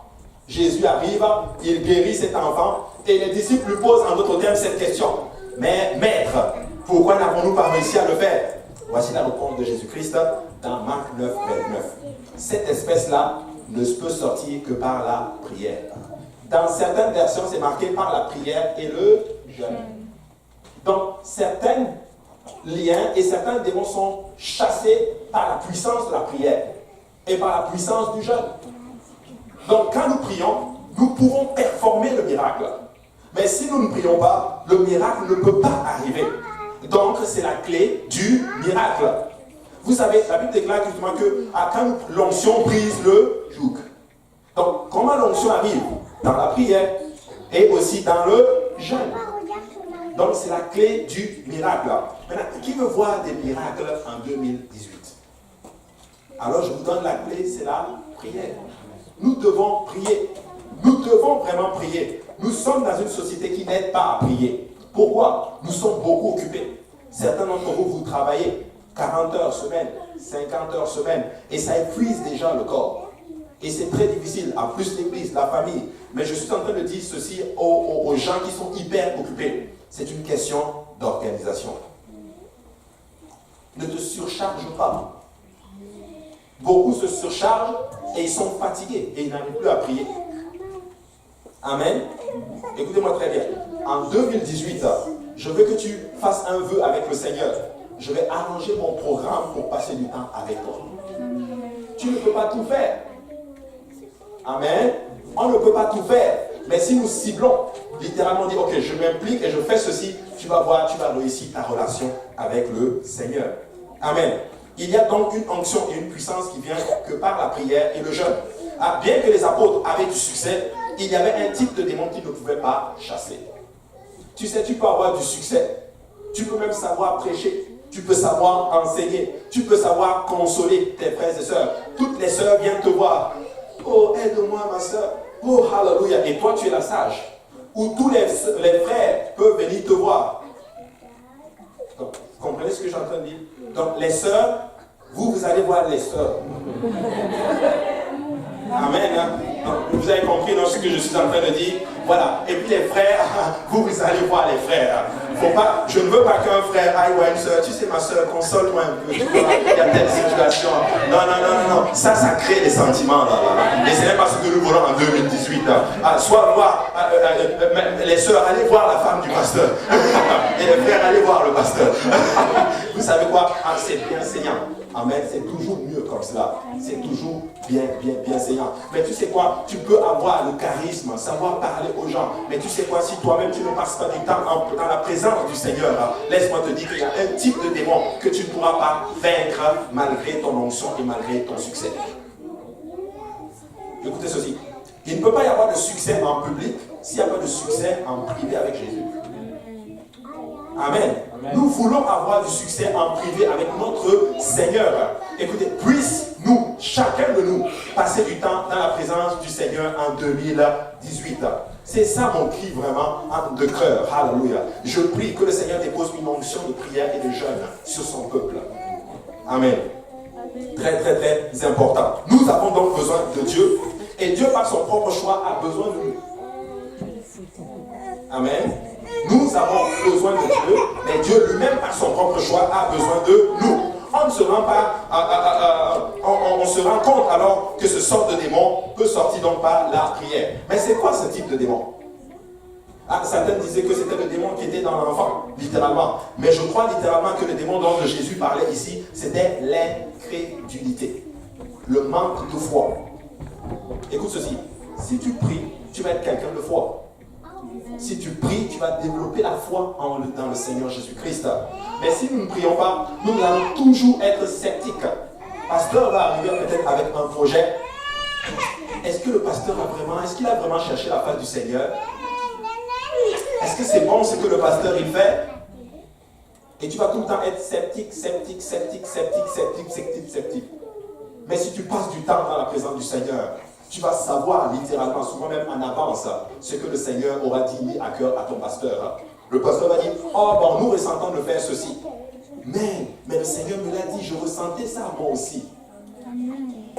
Speaker 1: Jésus arrive, il guérit cet enfant, et les disciples lui posent en d'autres termes cette question. Mais maître, pourquoi n'avons-nous pas réussi à le faire? Voici la réponse de Jésus-Christ dans Marc 9, 29. Cette espèce-là ne peut sortir que par la prière. Dans certaines versions, c'est marqué par la prière et le jeûne. Donc, certains liens et certains démons sont chassés par la puissance de la prière et par la puissance du jeûne. Donc, quand nous prions, nous pouvons performer le miracle. Mais si nous ne prions pas, le miracle ne peut pas arriver. Donc, c'est la clé du miracle. Vous savez, la Bible déclare justement que quand l'onction brise le joug. Donc, comment l'onction arrive? Dans la prière et aussi dans le jeûne. Donc, c'est la clé du miracle. Maintenant, qui veut voir des miracles en 2018? Alors, je vous donne la clé, c'est la prière. Nous devons prier. Nous devons vraiment prier. Nous sommes dans une société qui n'aide pas à prier. Pourquoi? Nous sommes beaucoup occupés. Certains d'entre vous, vous travaillez 40 heures semaine, 50 heures semaine, et ça épuise déjà le corps. Et c'est très difficile, en plus l'église, la famille. Mais je suis en train de dire ceci aux gens qui sont hyper occupés. C'est une question d'organisation. Ne te surcharge pas. Beaucoup se surchargent et ils sont fatigués et ils n'arrivent plus à prier. Amen. Écoutez-moi très bien. En 2018, je veux que tu fasses un vœu avec le Seigneur. Je vais arranger mon programme pour passer du temps avec toi. Tu ne peux pas tout faire. Amen. On ne peut pas tout faire. Mais si nous ciblons, littéralement on dit, ok, je m'implique et je fais ceci, tu vas voir, tu vas réussir ta relation avec le Seigneur. Amen. Il y a donc une onction et une puissance qui vient que par la prière et le jeûne. Bien que les apôtres avaient du succès, il y avait un type de démon qu'ils ne pouvaient pas chasser. Tu sais, tu peux avoir du succès. Tu peux même savoir prêcher. Tu peux savoir enseigner. Tu peux savoir consoler tes frères et sœurs. Toutes les sœurs viennent te voir. Oh, aide-moi ma sœur. Oh, hallelujah. Et toi, tu es la sage. Ou tous les frères peuvent venir te voir. Donc, vous comprenez ce que je suis en train de dire? Donc, les sœurs vous allez voir les sœurs. Amen. Hein? Vous avez compris non, ce que je suis en train de dire? Voilà. Et puis les frères, vous allez voir les frères. Faut pas, je ne veux pas qu'un frère aille voir une soeur. Tu sais, ma soeur, console-moi un peu. Tu vois, il y a telle situation. Non. Ça crée des sentiments. Là. Et ce n'est pas ce que nous voulons en 2018. Soit voir les soeurs, allez voir la femme du pasteur. Et les frères, allez voir le pasteur. Vous savez quoi? C'est bien saignant. Amen, c'est toujours mieux comme cela. C'est toujours bien saignant. Mais tu sais quoi? Tu peux avoir le charisme, savoir parler aux gens. Mais tu sais quoi? Si toi-même tu ne passes pas du temps dans la présence du Seigneur, laisse-moi te dire qu'il y a un type de démon que tu ne pourras pas vaincre malgré ton onction et malgré ton succès. Écoutez ceci. Il ne peut pas y avoir de succès en public s'il n'y a pas de succès en privé avec Jésus. Amen. Nous voulons avoir du succès en privé avec notre Seigneur. Écoutez, puisse-nous, chacun de nous, passer du temps dans la présence du Seigneur en 2018. C'est ça mon cri vraiment de cœur. Alléluia. Je prie que le Seigneur dépose une onction de prière et de jeûne sur son peuple. Amen. Très important. Nous avons donc besoin de Dieu et Dieu par son propre choix a besoin de nous. Amen. Nous avons besoin de Dieu, mais Dieu lui-même, par son propre choix, a besoin de nous. On ne se rend pas, on se rend compte alors que ce sort de démon peut sortir donc par la prière. Mais c'est quoi ce type de démon? Certains disaient que c'était le démon qui était dans l'enfant, littéralement. Mais je crois littéralement que le démon dont Jésus parlait ici, c'était l'incrédulité, le manque de foi. Écoute ceci, si tu pries, tu vas être quelqu'un de foi. Si tu pries, tu vas développer la foi dans le Seigneur Jésus-Christ. Mais si nous ne prions pas, nous allons toujours être sceptiques. Le pasteur va arriver peut-être avec un projet. Est-ce que le pasteur est-ce qu'il a vraiment cherché la face du Seigneur? Est-ce que c'est bon ce que le pasteur il fait? Et tu vas tout le temps être sceptique. Mais si tu passes du temps dans la présence du Seigneur, tu vas savoir littéralement, souvent même en avance, ce que le Seigneur aura dit à cœur à ton pasteur. Le pasteur va dire, nous ressentons de faire ceci. Mais le Seigneur me l'a dit, je ressentais ça moi aussi.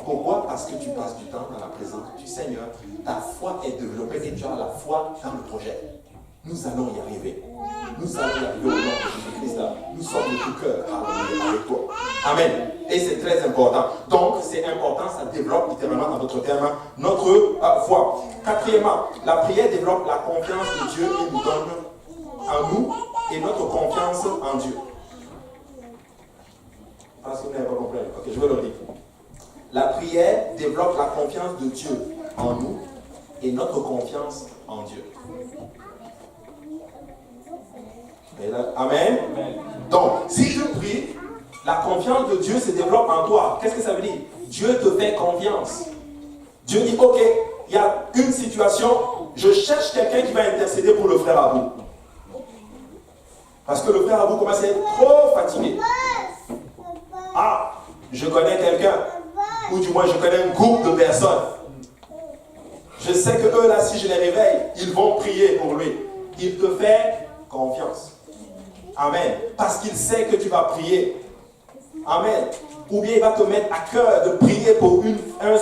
Speaker 1: Pourquoi? Parce que tu passes du temps dans la présence du Seigneur. Ta foi est développée et tu as la foi dans le projet. Nous allons y arriver. Nous allons y arriver au nom de Jésus-Christ. Nous sommes de tout cœur avec toi. Amen. Et c'est très important. Donc, c'est important, ça développe littéralement dans notre terme notre foi. Quatrièmement, la prière développe la confiance de Dieu et nous donne en nous et notre confiance en Dieu. Parce que vous n'avez pas compris. Ok, je vais le dire. La prière développe la confiance de Dieu en nous et notre confiance en Dieu. Et là, amen. Donc, si je prie, la confiance de Dieu se développe en toi. Qu'est-ce que ça veut dire? Dieu te fait confiance. Dieu dit, ok, il y a une situation, je cherche quelqu'un qui va intercéder pour le frère Abou. Parce que le frère Abou commence à être trop fatigué. Je connais quelqu'un, ou du moins je connais un groupe de personnes. Je sais que eux là, si je les réveille, ils vont prier pour lui. Il te fait confiance. Amen. Parce qu'il sait que tu vas prier. Amen. Ou bien il va te mettre à cœur de prier pour un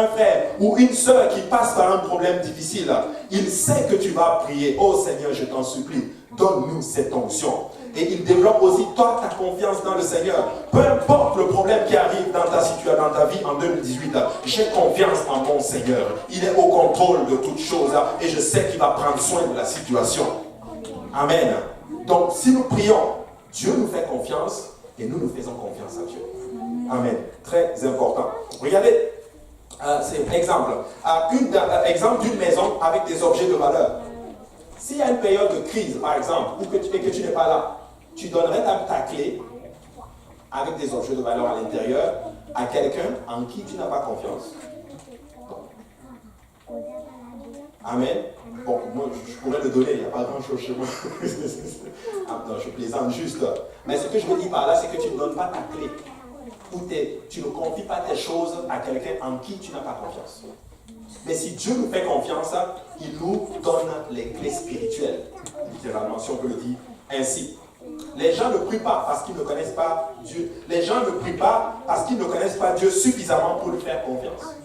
Speaker 1: frère ou une soeur qui passe par un problème difficile. Il sait que tu vas prier. Oh Seigneur, je t'en supplie, donne-nous cette onction. Et il développe aussi toi ta confiance dans le Seigneur. Peu importe le problème qui arrive dans ta situation, dans ta vie en 2018, j'ai confiance en mon Seigneur. Il est au contrôle de toutes choses et je sais qu'il va prendre soin de la situation. Amen. Donc si nous prions, Dieu nous fait confiance et nous faisons confiance à Dieu. Amen. Très important. Regardez, c'est un exemple. Exemple d'une maison avec des objets de valeur. S'il y a une période de crise, par exemple, et que tu n'es pas là, tu donnerais ta clé avec des objets de valeur à l'intérieur à quelqu'un en qui tu n'as pas confiance. Amen. Bon, moi, je pourrais le donner, il n'y a pas grand-chose chez moi. Non, je plaisante juste. Mais ce que je veux dire par là, c'est que tu ne donnes pas ta clé. Ou tu ne confies pas tes choses à quelqu'un en qui tu n'as pas confiance. Mais si Dieu nous fait confiance, il nous donne les clés spirituelles. Littéralement, si on peut le dire ainsi. Les gens ne prient pas parce qu'ils ne connaissent pas Dieu. Les gens ne prient pas parce qu'ils ne connaissent pas Dieu suffisamment pour lui faire confiance.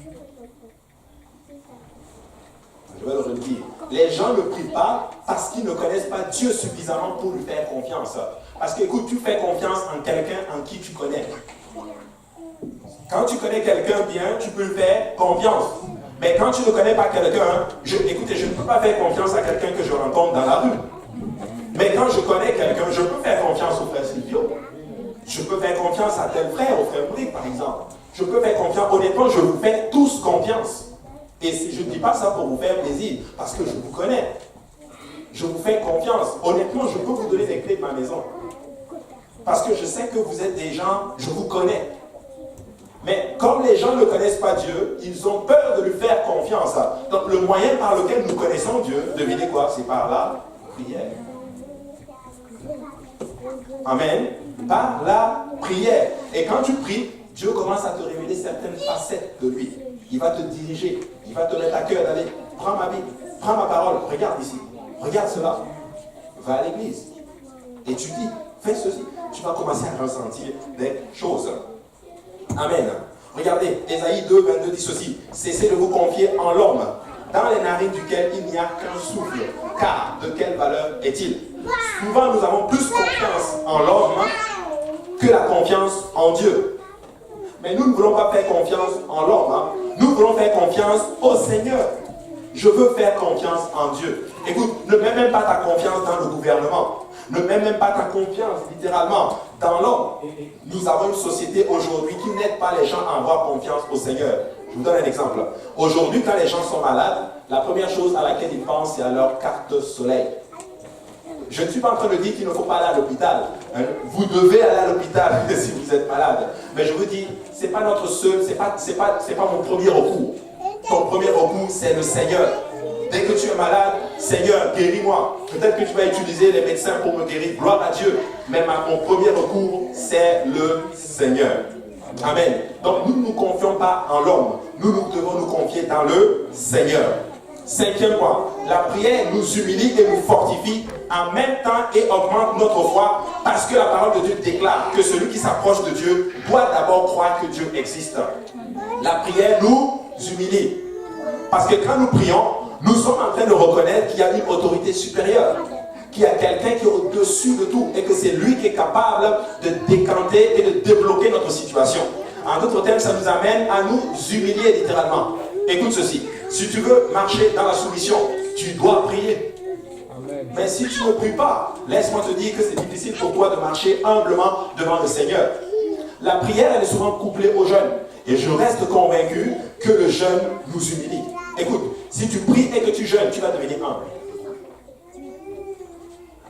Speaker 1: Je vais le redire. Les gens ne prient pas parce qu'ils ne connaissent pas Dieu suffisamment pour lui faire confiance. Parce que, écoute, tu fais confiance en quelqu'un en qui tu connais. Quand tu connais quelqu'un bien, tu peux lui faire confiance. Mais quand tu ne connais pas quelqu'un, écoutez, je ne peux pas faire confiance à quelqu'un que je rencontre dans la rue. Mais quand je connais quelqu'un, je peux faire confiance au frère Silvio. Je peux faire confiance à tel frère, au frère Brick, par exemple. Je peux faire confiance. Honnêtement, je vous fais tous confiance. Et je ne dis pas ça pour vous faire plaisir, parce que je vous connais. Je vous fais confiance. Honnêtement, je peux vous donner les clés de ma maison. Parce que je sais que vous êtes des gens, je vous connais. Mais comme les gens ne connaissent pas Dieu, ils ont peur de lui faire confiance. Donc le moyen par lequel nous connaissons Dieu, devinez quoi? C'est par la prière. Amen. Par la prière. Et quand tu pries, Dieu commence à te révéler certaines facettes de lui. Il va te diriger. Il va te mettre à cœur d'aller. Prends ma Bible. Prends ma parole. Regarde ici. Regarde cela. Va à l'église. Et tu dis, fais ceci. Tu vas commencer à ressentir des choses. Amen. Regardez, Ésaïe 2, 22 dit ceci. Cessez de vous confier en l'homme, dans les narines duquel il n'y a qu'un souffle. Car de quelle valeur est-il? Souvent, nous avons plus confiance en l'homme que la confiance en Dieu. Mais nous ne voulons pas faire confiance en l'homme. Nous voulons faire confiance au Seigneur. Je veux faire confiance en Dieu. Écoute, ne mets même pas ta confiance dans le gouvernement. Ne mets même pas ta confiance, littéralement, dans l'homme. Nous avons une société aujourd'hui qui n'aide pas les gens à avoir confiance au Seigneur. Je vous donne un exemple. Aujourd'hui, quand les gens sont malades, la première chose à laquelle ils pensent, c'est à leur carte soleil. Je ne suis pas en train de dire qu'il ne faut pas aller à l'hôpital. Vous devez aller à l'hôpital si vous êtes malade. Mais je vous dis, ce n'est pas notre seul, c'est pas mon premier recours. Ton premier recours, c'est le Seigneur. Dès que tu es malade, Seigneur, guéris-moi. Peut-être que tu vas utiliser les médecins pour me guérir. Gloire à Dieu. Mais mon premier recours, c'est le Seigneur. Amen. Donc nous ne nous confions pas en l'homme. Nous devons nous confier dans le Seigneur. Cinquième point, la prière nous humilie et nous fortifie en même temps et augmente notre foi parce que la parole de Dieu déclare que celui qui s'approche de Dieu doit d'abord croire que Dieu existe. La prière nous humilie parce que quand nous prions, nous sommes en train de reconnaître qu'il y a une autorité supérieure, qu'il y a quelqu'un qui est au-dessus de tout et que c'est lui qui est capable de décanter et de débloquer notre situation. En d'autres termes, ça nous amène à nous humilier littéralement. Écoute ceci, si tu veux marcher dans la soumission, tu dois prier. Amen. Mais si tu ne pries pas, laisse-moi te dire que c'est difficile pour toi de marcher humblement devant le Seigneur. La prière, elle est souvent couplée au jeûne. Et je reste convaincu que le jeûne nous humilie. Écoute, si tu pries et que tu jeûnes, tu vas devenir humble.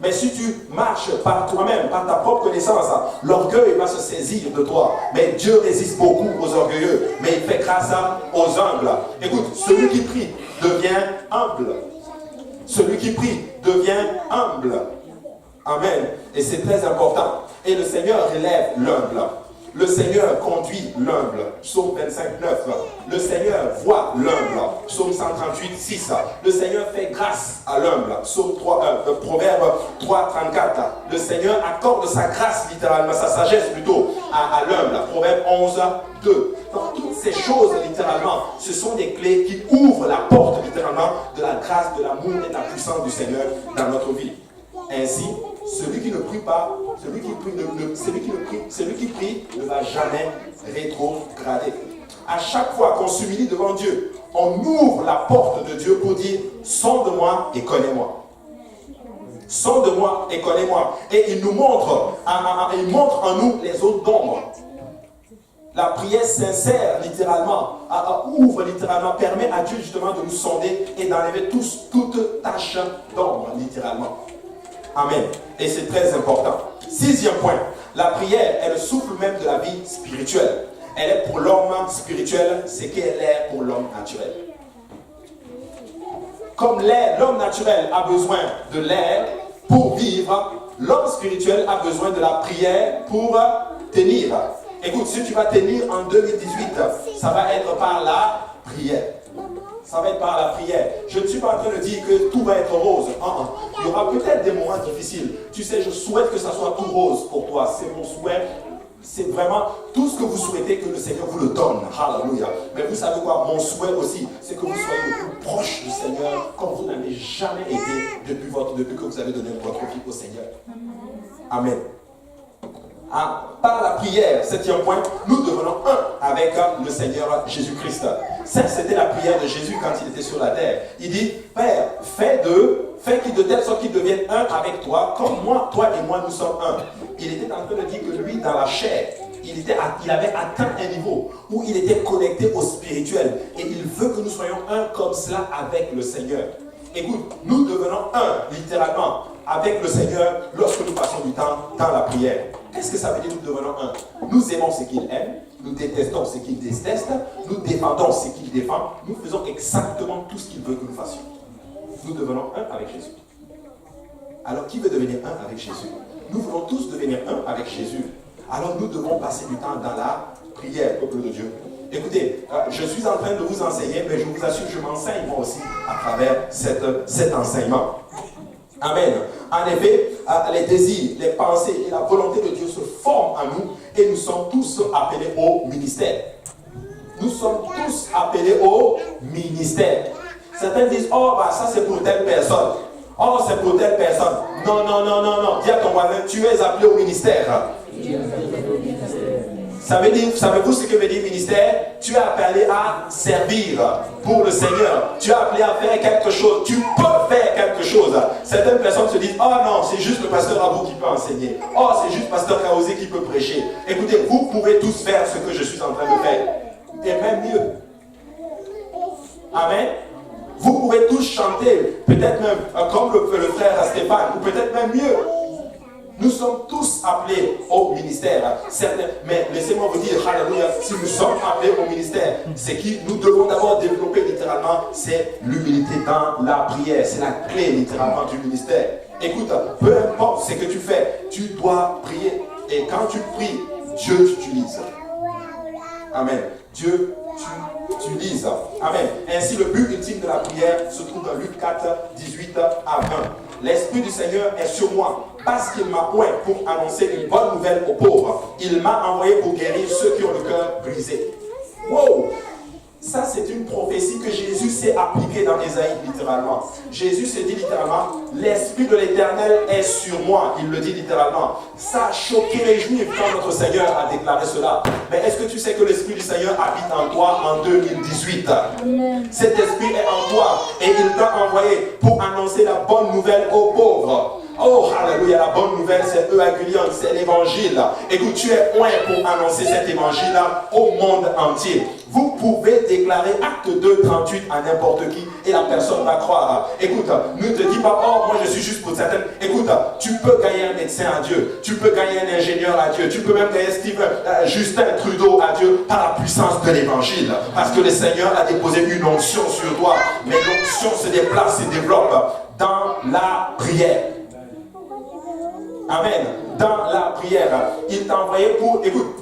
Speaker 1: Mais si tu marches par toi-même, par ta propre connaissance, l'orgueil va se saisir de toi. Mais Dieu résiste beaucoup aux orgueilleux, mais il fait grâce aux humbles. Écoute, celui qui prie devient humble. Celui qui prie devient humble. Amen. Et c'est très important. Et le Seigneur relève l'humble. Le Seigneur conduit l'humble. Psaume 25, 9. Le Seigneur voit l'humble. Psaume 138, 6. Le Seigneur fait grâce à l'humble. Proverbe 3, 34. Le Seigneur accorde sa grâce, littéralement, sa sagesse plutôt, à l'humble. Proverbe 11, 2. Donc, toutes ces choses, littéralement, ce sont des clés qui ouvrent la porte, littéralement, de la grâce, de l'amour et de la puissance du Seigneur dans notre vie. Ainsi, celui qui ne prie pas, celui qui prie ne va jamais rétrograder. À chaque fois qu'on s'humilie devant Dieu, on ouvre la porte de Dieu pour dire « Sonde-moi et connais-moi ». Sonde-moi et connais-moi. Et il nous montre, il montre en nous les autres d'ombre. La prière sincère, littéralement, ouvre littéralement, permet à Dieu justement de nous sonder et d'enlever toute tâche d'ombre, littéralement. Amen. Et c'est très important. Sixième point, la prière est le souffle même de la vie spirituelle. Elle est pour l'homme spirituel ce qu'elle est pour l'homme naturel. Comme l'homme naturel a besoin de l'air pour vivre, l'homme spirituel a besoin de la prière pour tenir. Écoute, si tu vas tenir en 2018, ça va être par la prière. Ça va être par la prière. Je ne suis pas en train de dire que tout va être rose. Il y aura peut-être des moments difficiles. Tu sais, je souhaite que ça soit tout rose pour toi. C'est mon souhait. C'est vraiment tout ce que vous souhaitez que le Seigneur vous le donne. Alléluia. Mais vous savez quoi? Mon souhait aussi, c'est que vous soyez le plus proche du Seigneur comme vous n'avez jamais été depuis que vous avez donné votre vie au Seigneur. Amen. Par la prière, 7e point, nous devenons un avec le Seigneur Jésus-Christ. Ça, c'était la prière de Jésus quand il était sur la terre. Il dit, Père, fais qu'ils de telle sorte qu'ils deviennent un avec toi, comme moi, toi et moi, nous sommes un. Il était en train de dire que lui, dans la chair, il avait atteint un niveau où il était connecté au spirituel. Et il veut que nous soyons un comme cela avec le Seigneur. Écoute, nous devenons un, littéralement, avec le Seigneur lorsque nous passons du temps dans la prière. Qu'est-ce que ça veut dire nous devenons un? Nous aimons ce qu'il aime, nous détestons ce qu'il déteste, nous défendons ce qu'il défend, nous faisons exactement tout ce qu'il veut que nous fassions. Nous devenons un avec Jésus. Alors qui veut devenir un avec Jésus? Nous voulons tous devenir un avec Jésus. Alors nous devons passer du temps dans la prière, peuple de Dieu. Écoutez, je suis en train de vous enseigner, mais je vous assure, je m'enseigne moi aussi à travers cet enseignement. Amen. En effet, les désirs, les pensées et la volonté de Dieu se forment en nous et nous sommes tous appelés au ministère. Nous sommes tous appelés au ministère. Certains disent, oh, bah, ça c'est pour telle personne. Oh, c'est pour telle personne. Non, non, non, non, non. Dis à ton voisin, tu es appelé au ministère. Ça veut dire, savez-vous ce que veut dire ministère? Tu es appelé à servir pour le Seigneur. Tu es appelé à faire quelque chose. Tu peux faire quelque chose. Certaines personnes se disent, oh non, c'est juste le pasteur Abou qui peut enseigner. Oh, c'est juste pasteur Kaosé qui peut prêcher. Écoutez, vous pouvez tous faire ce que je suis en train de faire. Et même mieux. Amen. Vous pouvez tous chanter, peut-être même comme le frère Stéphane, ou peut-être même mieux. Nous sommes tous appelés au ministère. Mais laissez-moi vous dire, alléluia, si nous sommes appelés au ministère, c'est que nous devons d'abord développer littéralement, c'est l'humilité dans la prière. C'est la clé littéralement du ministère. Écoute, peu importe ce que tu fais, tu dois prier. Et quand tu pries, Dieu t'utilise. Amen. Dieu t'utilise. Amen. Ainsi, le but ultime de la prière se trouve dans Luc 4, 18 à 20. L'Esprit du Seigneur est sur moi, parce qu'il m'a oint pour annoncer une bonne nouvelle aux pauvres. Il m'a envoyé pour guérir ceux qui ont le cœur brisé. Wow! Ça, c'est une prophétie que Jésus s'est appliquée dans Ésaïe, littéralement. Jésus se dit littéralement, l'Esprit de l'Éternel est sur moi. Il le dit littéralement. Ça a choqué les Juifs quand notre Seigneur a déclaré cela. Mais est-ce que tu sais que l'Esprit du Seigneur habite en toi en 2018? Amen. Cet Esprit est en toi et il t'a envoyé pour annoncer la bonne nouvelle aux pauvres. Oh, alléluia, la bonne nouvelle, c'est Euangelion, c'est l'évangile. Écoute, tu es oint pour annoncer cet évangile-là au monde entier. Vous pouvez déclarer acte 2, 38 à n'importe qui et la personne va croire. Écoute, ne te dis pas, oh, moi je suis juste pour certaines. Écoute, tu peux gagner un médecin à Dieu, tu peux gagner un ingénieur à Dieu, tu peux même gagner Justin Trudeau à Dieu par la puissance de l'évangile. Parce que le Seigneur a déposé une onction sur toi. Mais l'onction se déplace, se développe dans la prière. Amen. Dans la prière, il t'a envoyé pour... Écoute,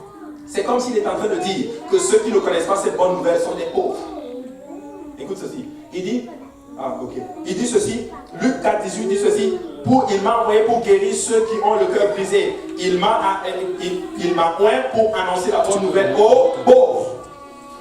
Speaker 1: c'est comme s'il est en train de dire que ceux qui ne connaissent pas cette bonne nouvelle sont des pauvres. Écoute ceci. Il dit... Il dit ceci. Luc 4, 18 dit ceci. Il m'a envoyé pour guérir ceux qui ont le cœur brisé. Il m'a oint pour annoncer la bonne nouvelle aux pauvres.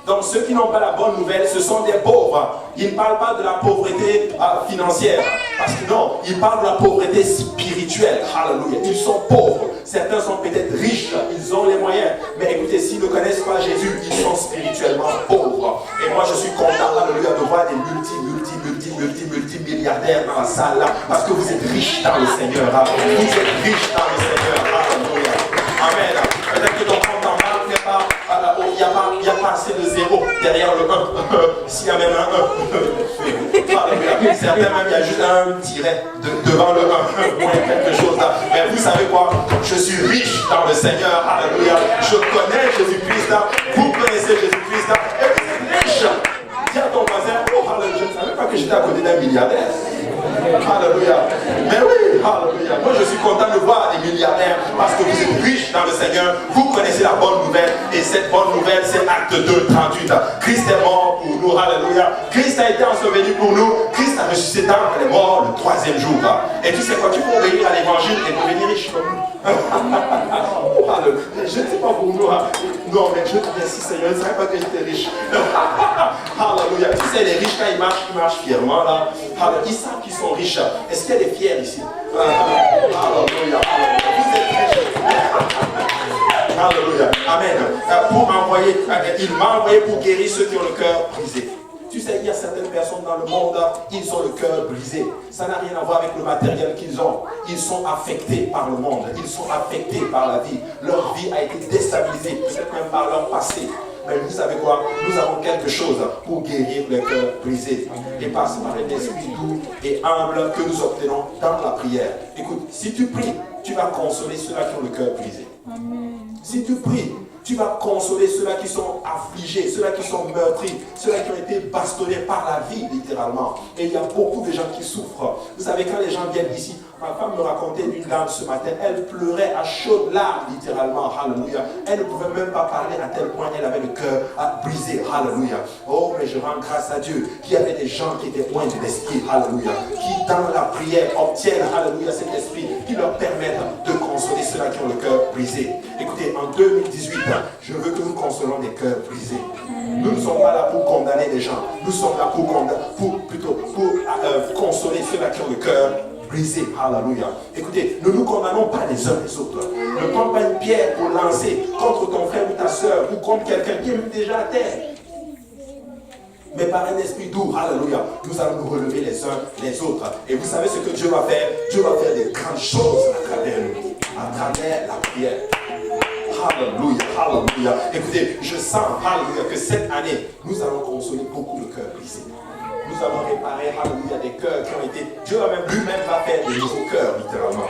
Speaker 1: Donc ceux qui n'ont pas la bonne nouvelle, ce sont des pauvres. Il ne parle pas de la pauvreté financière. Parce que non, il parle de la pauvreté spirituelle. Alléluia. Ils sont pauvres. Certains sont peut-être riches, ils ont les moyens. Mais écoutez, s'ils ne connaissent pas Jésus, ils sont spirituellement pauvres. Et moi je suis content, alléluia, de voir des multimilliardaires dans la salle là. Parce que vous êtes riches dans le Seigneur. Vous êtes riches dans le Seigneur. Alléluia. Amen. Peut-être que ton compte en banque n'est pas... Il n'y a pas assez de zéro derrière le 1. S'il y a même un 1. Certains même, il y a juste un tiret devant le 1. Quelque chose là. Mais vous savez quoi? Je suis riche dans le Seigneur. Alléluia. Je connais Jésus-Christ. Vous connaissez Jésus-Christ. Et vous êtes riche. Dis à ton voisin, oh, je ne savais pas que j'étais à côté d'un milliardaire. Alléluia. Mais oui. Alléluia. Moi, je suis content de voir des milliardaires parce que vous êtes riches dans le Seigneur. Vous connaissez la bonne nouvelle. Et cette bonne nouvelle, c'est Acte 2, 38. Christ est mort pour nous. Alléluia. Christ a été enseveli pour nous. Christ a ressuscité dans les morts le 3e jour. Et tu sais quoi? Tu peux obéir à l'évangile et devenir riche comme nous. Je ne sais pas pour nous. Non, mais je te remercie, Seigneur. Je ne savais pas que j'étais riche. Alléluia. Tu sais, les riches, quand ils marchent fièrement là. Ils savent qu'ils sont riches. Est-ce qu'il y a des fiers ici? Alléluia. Vous êtes riches. Alléluia. Amen. Il m'a envoyé pour guérir ceux qui ont le cœur brisé. Tu sais, il y a certaines personnes dans le monde, ils ont le cœur brisé. Ça n'a rien à voir avec le matériel qu'ils ont. Ils sont affectés par le monde. Ils sont affectés par la vie. Leur vie a été déstabilisée, peut-être même par leur passé. Mais vous savez quoi? Nous avons quelque chose pour guérir le cœur brisé. Et passe par un esprit doux et humble que nous obtenons dans la prière. Écoute, si tu pries, tu vas consoler ceux-là qui ont le cœur brisé. Amen. Si tu pries, tu vas consoler ceux-là qui sont affligés, ceux-là qui sont meurtris, ceux-là qui ont été bastonnés par la vie, littéralement. Et il y a beaucoup de gens qui souffrent. Vous savez, quand les gens viennent ici, ma femme me racontait d'une dame ce matin, elle pleurait à chaudes larmes, littéralement, alléluia. Elle ne pouvait même pas parler à tel point, elle avait le cœur brisé, alléluia. Oh, mais je rends grâce à Dieu qu'il y avait des gens qui étaient loin de l'esprit, alléluia, qui dans la prière obtiennent, alléluia, cet esprit qui leur permettent de consoler ceux-là qui ont le cœur brisé. Écoutez, en 2018, je veux que nous consolons des cœurs brisés. Nous ne sommes pas là pour condamner les gens, nous sommes là pour consoler ceux-là qui ont le cœur brisé. Alléluia. Écoutez, ne nous condamnons pas les uns les autres. Ne prends pas une pierre pour lancer contre ton frère ou ta soeur ou contre quelqu'un qui est même déjà à terre. Mais par un esprit doux, alléluia, nous allons nous relever les uns les autres. Et vous savez ce que Dieu va faire? Dieu va faire des grandes choses à travers nous, à travers la prière. Alléluia, alléluia. Écoutez, je sens, alléluia, que cette année, nous allons consoler beaucoup de cœurs brisés. Nous allons réparer, alléluia, des cœurs qui ont été... Dieu lui-même va faire des nouveaux cœurs, littéralement.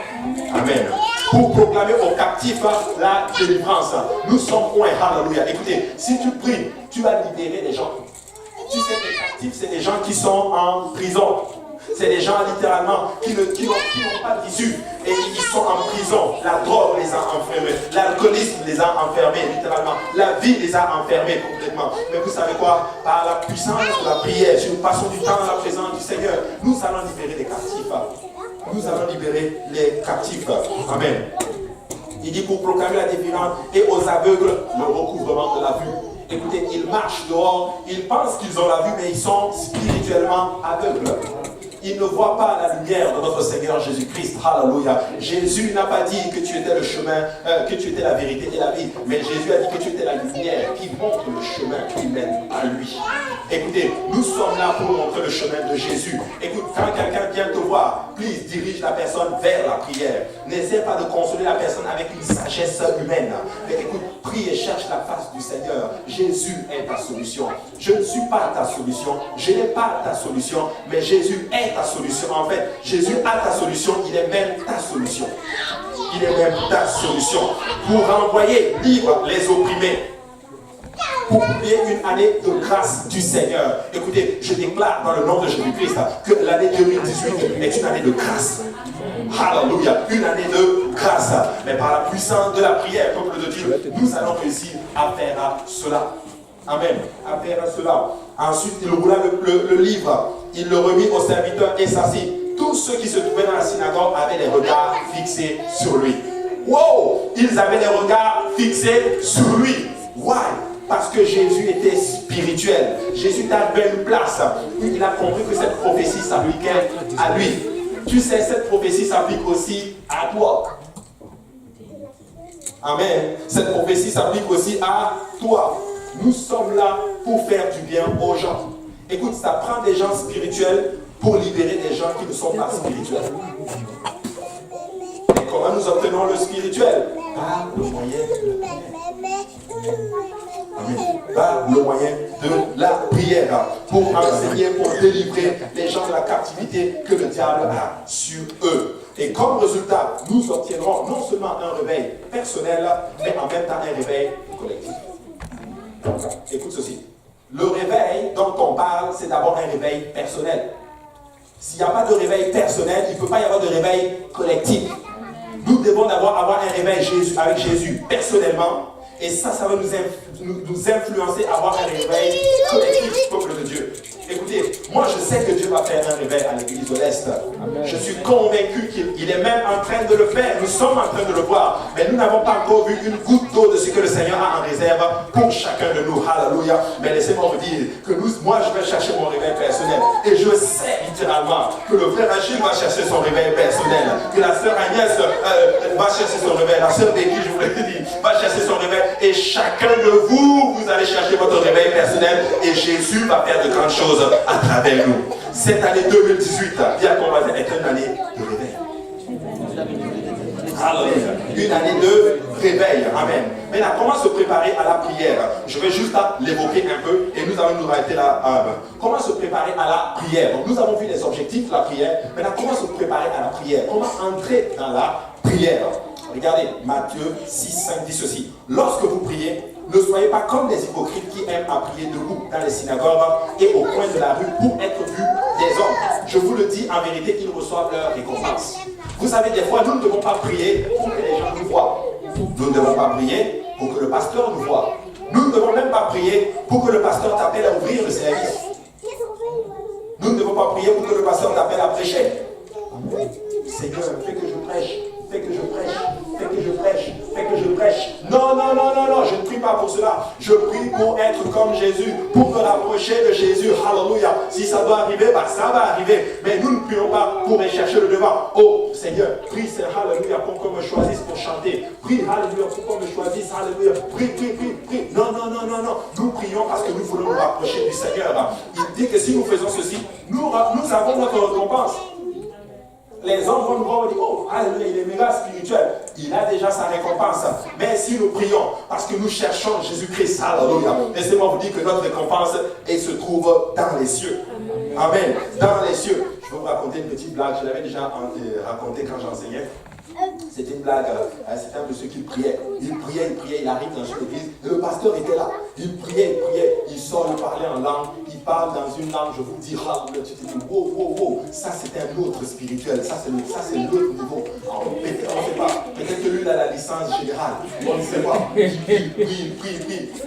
Speaker 1: Amen. Pour proclamer aux captifs la délivrance. Nous sommes loin, alléluia. Écoutez, si tu pries, tu vas libérer les gens. Tu sais, les captifs, c'est des gens qui sont en prison. C'est des gens littéralement qui n'ont pas d'issue et ils sont en prison. La drogue les a enfermés, l'alcoolisme les a enfermés littéralement, la vie les a enfermés complètement. Mais vous savez quoi? Par la puissance de la prière, si nous passons du temps dans la présence du Seigneur, nous allons libérer les captifs. Nous allons libérer les captifs. Amen. Il dit pour proclamer la délivrance et aux aveugles le recouvrement de la vue. Écoutez, ils marchent dehors, ils pensent qu'ils ont la vue, mais ils sont spirituellement aveugles. Ils ne voient pas la lumière de notre Seigneur Jésus-Christ. Alléluia. Jésus n'a pas dit que tu étais le chemin, que tu étais la vérité et la vie. Mais Jésus a dit que tu étais la lumière qui montre le chemin qui mène à lui. Écoutez, nous sommes là pour montrer le chemin de Jésus. Écoute, quand quelqu'un vient te voir, please, dirige la personne vers la prière. N'essaie pas de consoler la personne avec une sagesse humaine. Mais écoute, prie et cherche la face du Seigneur. Jésus est ta solution. Je ne suis pas ta solution. Je n'ai pas ta solution. Mais Jésus est ta solution. En fait, Jésus a ta solution. Il est même ta solution. Il est même ta solution. Pour renvoyer libre les opprimés. Pour oublier une année de grâce du Seigneur. Écoutez, je déclare dans le nom de Jésus-Christ que l'année 2018 est une année de grâce. Alléluia, une année de grâce. Mais par la puissance de la prière, peuple de Dieu, nous allons réussir à faire cela. Amen. À faire cela. Ensuite, il roula le livre. Il le remit au serviteur et s'assit. Tous ceux qui se trouvaient dans la synagogue avaient les regards fixés sur lui. Wow! Ils avaient les regards fixés sur lui. Why? Parce que Jésus était spirituel. Jésus avait une place. Il a compris que cette prophétie s'appliquait à lui. Tu sais, cette prophétie s'applique aussi à toi. Amen. Cette prophétie s'applique aussi à toi. Nous sommes là pour faire du bien aux gens. Écoute, ça prend des gens spirituels pour libérer des gens qui ne sont pas spirituels. Et comment nous obtenons le spirituel? Par le moyen de la prière. Amen. Par le moyen de la prière. Pour enseigner, pour délivrer les gens de la captivité que le diable a sur eux. Et comme résultat, nous obtiendrons non seulement un réveil personnel, mais en même temps un réveil collectif. Écoute ceci. Le réveil dont on parle, c'est d'abord un réveil personnel. S'il n'y a pas de réveil personnel, il ne peut pas y avoir de réveil collectif. Nous devons avoir un réveil avec Jésus personnellement. Et ça va nous influencer à avoir un réveil collectif, peuple de Dieu. Écoutez, moi je sais que Dieu va faire un réveil à l'église de l'Est. Je suis convaincu qu'il est même en train de le faire. Nous sommes en train de le voir. Mais nous n'avons pas encore vu une goutte d'eau de ce que le Seigneur a en réserve pour chacun de nous. Alléluia. Mais laissez-moi vous dire que moi je vais chercher mon réveil personnel. Et je sais littéralement que le frère Achille va chercher son réveil personnel. Que la sœur Agnès va chercher son réveil. La sœur Becky, je vous l'ai dit, va chercher son réveil. Et chacun de vous, vous allez chercher votre réveil personnel. Et Jésus va faire de grandes choses à travers nous. Cette année 2018, bien qu'on va dire, est une année de réveil. Alléluia. Une année de réveil. Amen. Maintenant, comment se préparer à la prière? Je vais juste l'évoquer un peu et nous allons nous arrêter là. Comment se préparer à la prière? Donc, nous avons vu les objectifs de la prière. Maintenant, comment se préparer à la prière? Comment entrer dans la prière? Regardez, Matthieu 6, 5 dit ceci. Lorsque vous priez, ne soyez pas comme les hypocrites qui aiment à prier debout dans les synagogues et au coin de la rue pour être vus des hommes. Je vous le dis, en vérité, ils reçoivent leur récompense. Vous savez, des fois, nous ne devons pas prier pour que les gens nous voient. Nous ne devons pas prier pour que le pasteur nous voie. Nous ne devons même pas prier pour que le pasteur t'appelle à ouvrir le service. Nous ne devons pas prier pour que le pasteur t'appelle à prêcher. Seigneur, fais que je prêche. Fais que je prêche, fais que je prêche, fais que je prêche. Non, non, non, non, non, je ne prie pas pour cela. Je prie pour être comme Jésus, pour me rapprocher de Jésus. Alléluia. Si ça doit arriver, ça va arriver. Mais nous ne prions pas pour chercher le devant. Oh Seigneur, prie, Alléluia, pour qu'on me choisisse pour chanter. Prie, Alléluia, pour qu'on me choisisse. Alléluia. Prie, prie, prie, prie. Non, non, non, non, non. Nous prions parce que nous voulons nous rapprocher du Seigneur. Il dit que si nous faisons ceci, nous avons notre récompense. Les hommes vont nous voir et dire, oh, alléluia, il est méga spirituel. Il a déjà sa récompense. Mais si nous prions, parce que nous cherchons Jésus-Christ, alléluia, laissez-moi vous dire que notre récompense, elle se trouve dans les cieux. Amen. Dans les cieux. Je vais vous raconter une petite blague. Je l'avais déjà raconté quand j'enseignais. C'était une blague, c'était un de ceux qui priaient. Il priait, il arrive dans une église, et le pasteur était là. Il priait, il sort, il parlait en langue, il parle dans une langue, je vous dis, tu te dis, wow, wow, wow, ça c'est un autre spirituel, ça c'est l'autre niveau. On ne sait pas, peut-être que lui il a la licence générale, on ne sait pas. Il prie,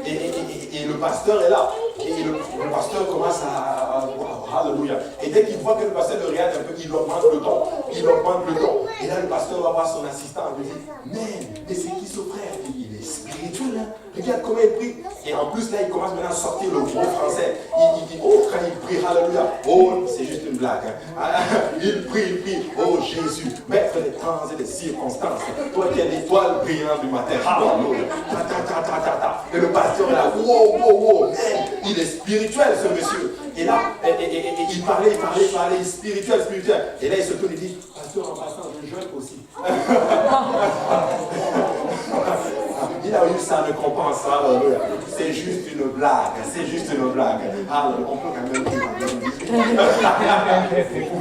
Speaker 1: et le pasteur est là. Et le pasteur commence à alléluia. Et dès qu'il voit que le pasteur le regarde un peu, il augmente le ton. Et là, le pasteur va voir son assistant et lui dit, mais c'est qui ce frère? Il est spirituel, hein? Regarde comment il prie. Et en plus, là, il commence maintenant à sortir le gros français. Il dit, oh, quand il prie, alléluia. Oh, c'est juste une blague. Hein? Il prie. Oh, Jésus, maître des temps et des circonstances. Toi qui es l'étoile brillante du matin. Alléluia. Et le pasteur est là, wow, il est spirituel, ce monsieur. Et là, il parlait, spirituel. Et là, il se tourne et dit, pasteur, en passant, je jeûne aussi. Il a eu sa récompense, alléluia. C'est juste une blague. Alors, on peut quand même rire.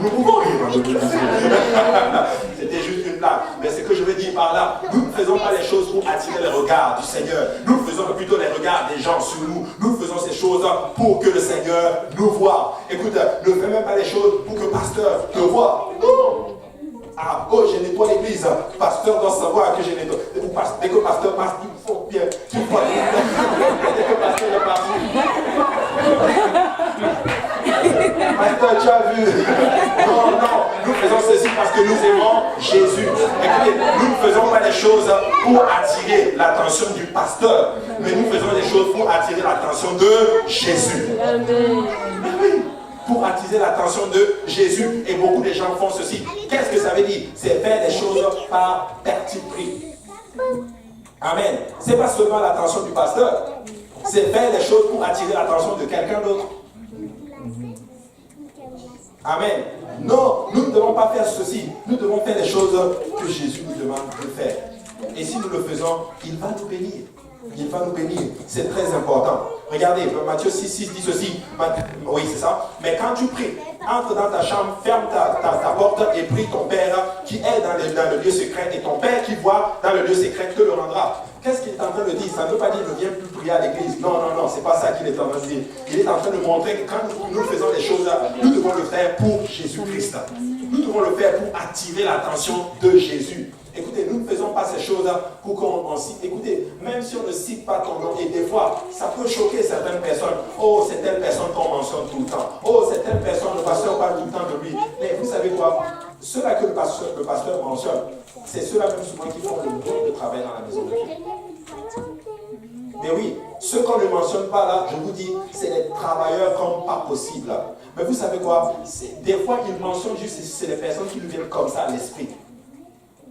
Speaker 1: Nous pouvons rire. C'était juste une blague. Mais ce que je veux dire par là, nous ne faisons pas les choses pour attirer les regards du Seigneur. Nous faisons plutôt les regards des gens sur nous. Nous faisons ces choses pour que le Seigneur nous voie. Écoute, ne fais même pas les choses pour que le pasteur te voie. Non. Ah, oh, je nettoie l'église. Pasteur doit savoir que je nettoie. Dès que le pasteur passe, il faut bien. Dès que le pasteur est parti. Pasteur, tu as vu? Non, nous faisons ceci parce que nous aimons Jésus. Écoutez, nous ne faisons pas les choses pour attirer l'attention du pasteur, mais nous faisons des choses pour attirer l'attention de Jésus. Amen. Pour attirer l'attention de Jésus. Et beaucoup de gens font ceci. Qu'est-ce que ça veut dire? C'est faire des choses par parti pris. Amen. Ce n'est pas seulement l'attention du pasteur. C'est faire des choses pour attirer l'attention de quelqu'un d'autre. Amen. Non, nous ne devons pas faire ceci. Nous devons faire les choses que Jésus nous demande de faire. Et si nous le faisons, il va nous bénir. Il va nous bénir. C'est très important. Regardez, Matthieu 6 dit ceci. Oui, c'est ça. Mais quand tu pries, entre dans ta chambre, ferme ta porte et prie ton Père qui est dans le lieu secret. Et ton Père qui voit dans le lieu secret te le rendra. Qu'est-ce qu'il est en train de dire? Ça ne veut pas dire ne viens plus prier à l'église. Non, non, non, c'est pas ça qu'il est en train de dire. Il est en train de montrer que quand nous faisons les choses, nous devons le faire pour Jésus-Christ. Nous devons le faire pour attirer l'attention de Jésus. Écoutez, nous ne faisons pas ces choses-là pour qu'on cite. Écoutez, même si on ne cite pas ton nom, et des fois, ça peut choquer certaines personnes. Oh, c'est telle personne qu'on mentionne tout le temps. Oh, c'est telle personne, le pasteur parle tout le temps de lui. Mais vous savez quoi? Ceux-là que le pasteur mentionne, c'est ceux-là même souvent qui font le moins de travail dans la maison de Dieu. Mais oui, ceux qu'on ne mentionne pas là, je vous dis, c'est les travailleurs comme pas possible. Mais vous savez quoi? Des fois, ils mentionnent juste, c'est les personnes qui lui viennent comme ça à l'esprit.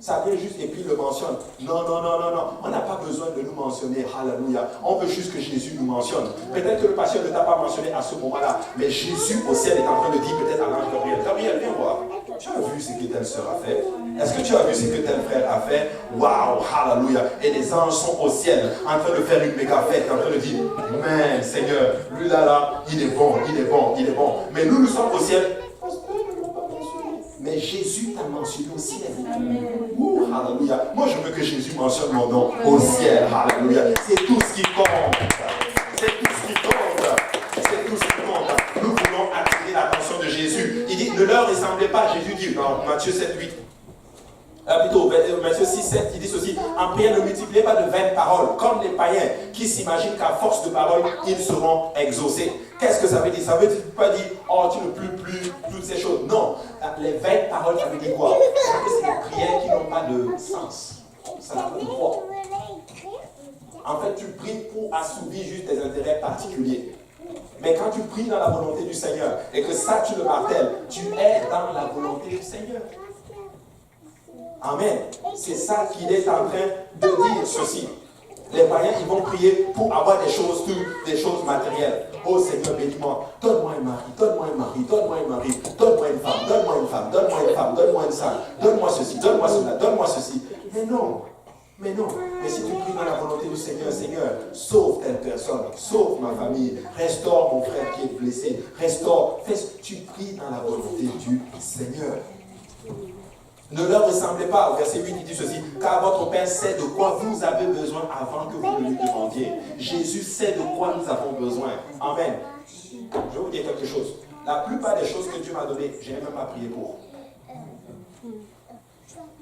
Speaker 1: Ça vient juste et puis il le mentionne. Non, non, non, non, non. On n'a pas besoin de nous mentionner. Alléluia. On veut juste que Jésus nous mentionne. Peut-être que le pasteur ne t'a pas mentionné à ce moment-là. Mais Jésus au ciel est en train de dire peut-être à l'ange Gabriel. Gabriel, viens voir. Tu as vu ce que telle sœur a fait? Est-ce que tu as vu ce que tel frère a fait? Waouh, alléluia. Et les anges sont au ciel en train de faire une méga fête, en train de dire, mais Seigneur, lui là, il est bon, il est bon, il est bon. Mais nous sommes au ciel. Mais Jésus t'a mentionné au ciel. Ouh, alléluia. Moi, je veux que Jésus mentionne mon nom au ciel. Alléluia. C'est tout ce qui compte. C'est tout ce qui compte. C'est tout ce qui compte. Nous voulons attirer l'attention de Jésus. Il dit, ne leur ressemblez pas. Jésus dit, dans Matthieu 7, 8. Plutôt, Matthieu 6, 7, il dit ceci, en prière, ne multipliez pas de vaines paroles, comme les païens qui s'imaginent qu'à force de paroles, ils seront exaucés. Qu'est-ce que ça veut dire? Ça veut pas dire, oh, tu ne plus toutes ces choses. Non, les vaines paroles, ça veut dire quoi? C'est des prières qui n'ont pas de sens. Ça n'a pas de poids. En fait, tu pries pour assouvir juste tes intérêts particuliers. Mais quand tu pries dans la volonté du Seigneur, et que ça, tu le martèles, tu es dans la volonté du Seigneur. Amen. C'est ça qu'il est en train de dire ceci. Les païens, ils vont prier pour avoir des choses matérielles. Oh Seigneur, bénis-moi. Donne-moi un mari, donne-moi un mari, donne-moi un mari, donne-moi une femme, donne-moi une femme, donne-moi une femme, donne-moi une salle, donne-moi ceci, donne-moi cela, donne-moi ceci. Mais non. Mais non. Mais si tu pries dans la volonté du Seigneur, Seigneur, sauve telle personne, sauve ma famille, restaure mon frère qui est blessé, restaure. Tu pries dans la volonté du Seigneur. Ne leur ressemblez pas. Au verset 8, il dit ceci. Car votre Père sait de quoi vous avez besoin avant que vous ne lui demandiez. Jésus sait de quoi nous avons besoin. Amen. Je vais vous dire quelque chose. La plupart des choses que Dieu m'a données, je n'ai même pas prié pour.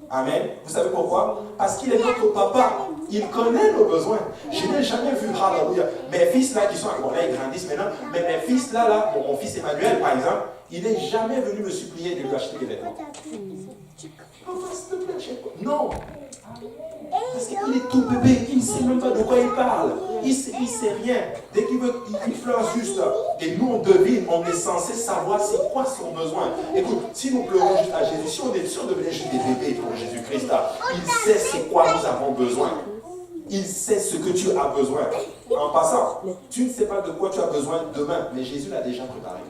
Speaker 1: Amen. Vous savez pourquoi? Parce qu'il est notre papa. Il connaît nos besoins. Je n'ai jamais vu, alléluia, mes fils là qui sont, bon là ils grandissent maintenant, mais mes fils là, bon, mon fils Emmanuel par exemple, il n'est jamais venu me supplier de lui acheter des vêtements. Non. Parce qu'il est tout bébé, il ne sait même pas de quoi il parle. Il ne sait rien. Dès qu'il veut, il pleure juste. Et nous, on devine, on est censé savoir c'est quoi son besoin. Écoute, si nous pleurons juste à Jésus, si on est sûr de devenir juste des bébés pour Jésus-Christ, il sait c'est quoi nous avons besoin. Il sait ce que tu as besoin. En passant, tu ne sais pas de quoi tu as besoin demain, mais Jésus l'a déjà préparé.